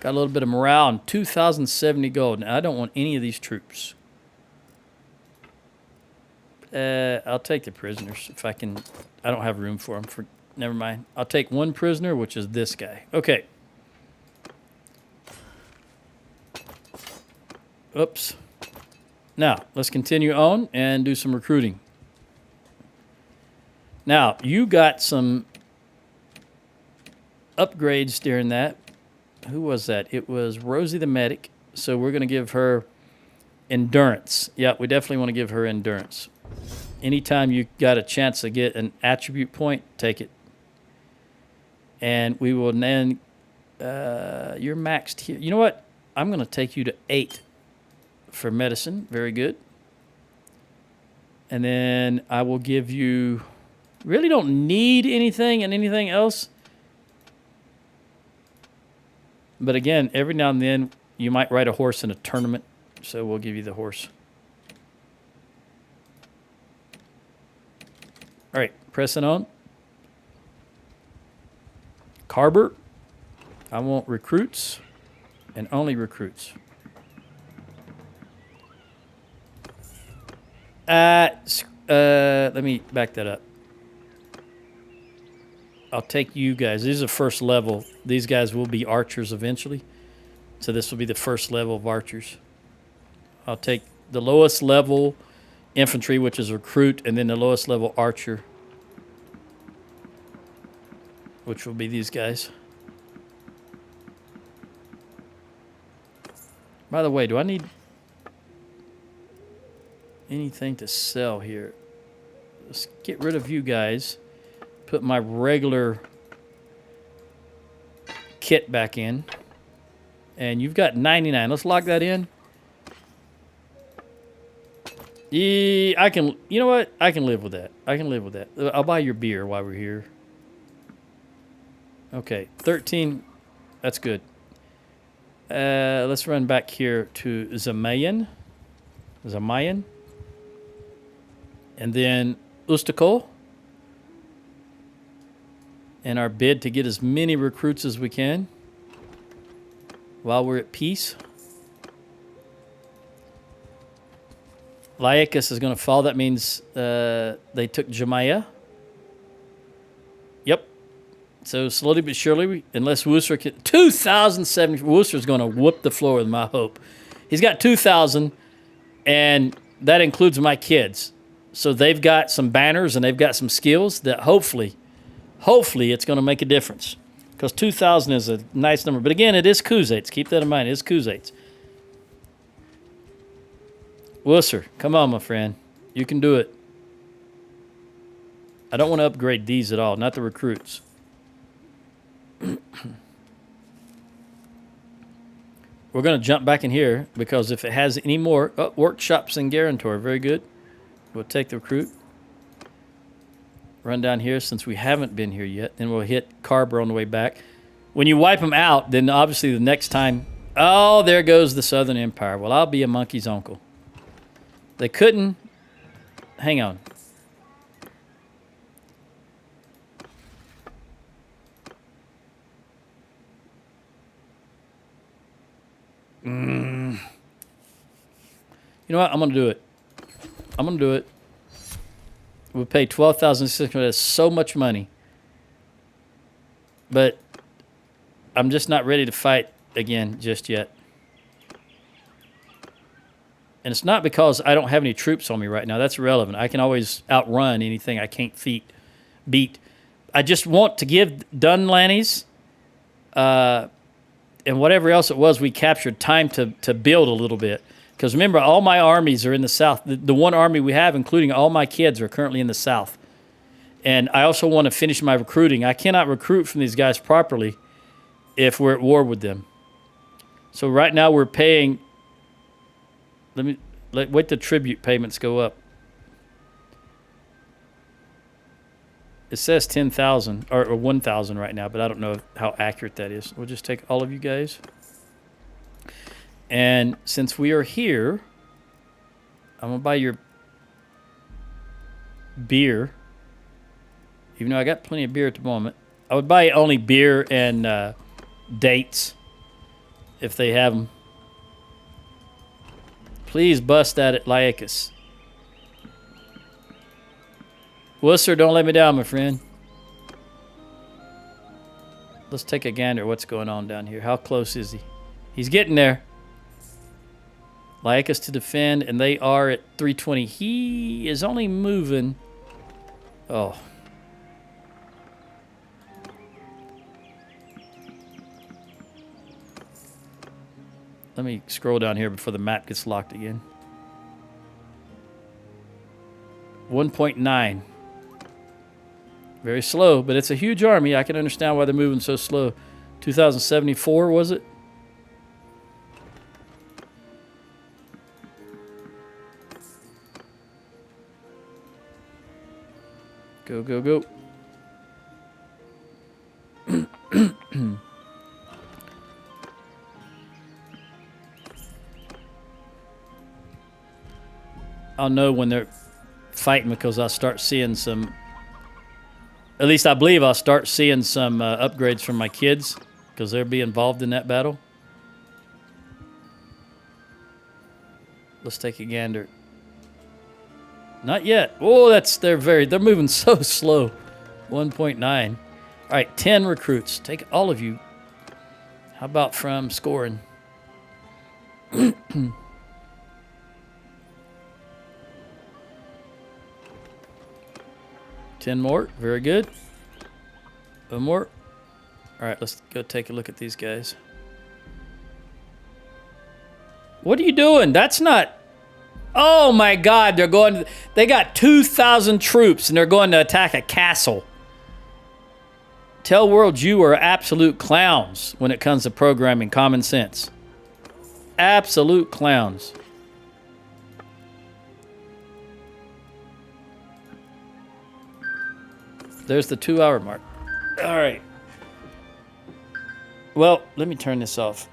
Speaker 1: Got a little bit of morale and 2,070 gold. Now, I don't want any of these troops. I'll take the prisoners if I can. I don't have room for them. Never mind. I'll take 1 prisoner, which is this guy. Okay. Oops. Now, let's continue on and do some recruiting. Now, you got some upgrades during that. Who was that? It was Rosie the medic. So we're going to give her endurance. Yeah, we definitely want to give her endurance. Anytime you got a chance to get an attribute point, take it. And we will then... you're maxed here. You know what? I'm going to take you to 8. For medicine, very good. And then I will give you, really don't need anything and anything else. But again, every now and then you might ride a horse in a tournament, so we'll give you the horse. All right, pressing on. Carber, I want recruits and only recruits. Let me back that up. I'll take you guys. These are first level. These guys will be archers eventually. So this will be the first level of archers. I'll take the lowest level infantry, which is recruit, and then the lowest level archer, which will be these guys. By the way, do I need... anything to sell here? Let's get rid of you guys. Put my regular kit back in. And you've got 99. Let's lock that in. Yeah, I can... you know what? I can live with that. I can live with that. I'll buy your beer while we're here. Okay, 13. That's good. Let's run back here to Zamayan. Zamayan. And then Ustakol. And our bid to get as many recruits as we can while we're at peace. Lyacus is going to fall. That means they took Jemiah. Yep. So slowly but surely, unless Worcester can... 2,070. Worcester's going to whoop the floor with my hope. He's got 2,000, and that includes my kids. So they've got some banners and they've got some skills that hopefully it's going to make a difference. Because 2,000 is a nice number. But again, it is Khuzaits. Keep that in mind. It is Khuzaits. Worcester, come on, my friend. You can do it. I don't want to upgrade these at all, not the recruits. We're going to jump back in here because if it has any more... oh, workshops and guarantor. Very good. We'll take the recruit. Run down here since we haven't been here yet. Then we'll hit Carber on the way back. When you wipe them out, then obviously the next time... oh, there goes the Southern Empire. Well, I'll be a monkey's uncle. They couldn't... hang on. You know what? I'm going to do it. I'm going to do it. We'll pay 12,600. That's so much money. But I'm just not ready to fight again just yet. And it's not because I don't have any troops on me right now. That's irrelevant. I can always outrun anything I can't beat. I just want to give Dunlannies and whatever else it was we captured time to build a little bit. Because remember, all my armies are in the south. The one army we have, including all my kids, are currently in the south. And I also want to finish my recruiting. I cannot recruit from these guys properly if we're at war with them. So right now we're paying... Wait the tribute payments go up. It says 10,000 or 1,000 right now, but I don't know how accurate that is. We'll just take all of you guys. And since we are here, I'm going to buy your beer. Even though I got plenty of beer at the moment. I would buy only beer and dates if they have them. Please bust at it, Laicus. Worcester, don't let me down, my friend. Let's take a gander at what's going on down here. How close is he? He's getting there. Laicus to defend, and they are at 320. He is only moving. Oh. Let me scroll down here before the map gets locked again. 1.9. Very slow, but it's a huge army. I can understand why they're moving so slow. 2074, was it? Go, go, go. I'll know when they're fighting because I'll start seeing some... At least I believe I'll start seeing some upgrades from my kids because they'll be involved in that battle. Let's take a gander. Not yet. Oh, they're moving so slow. 1.9. All right, 10 recruits. Take all of you. How about from scoring? 10 more. Very good. One more. All right, let's go take a look at these guys. What are you doing? That's not... Oh, my God. They got 2,000 troops, and they're going to attack a castle. Tell world you are absolute clowns when it comes to programming common sense. Absolute clowns. There's the 2-hour mark. All right. Well, let me turn this off.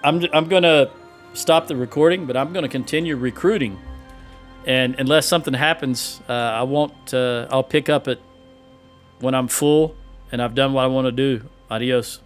Speaker 1: I'm going to stop the recording, but I'm going to continue recruiting. And unless something happens, I won't. I'll pick up it when I'm full and I've done what I want to do. Adios.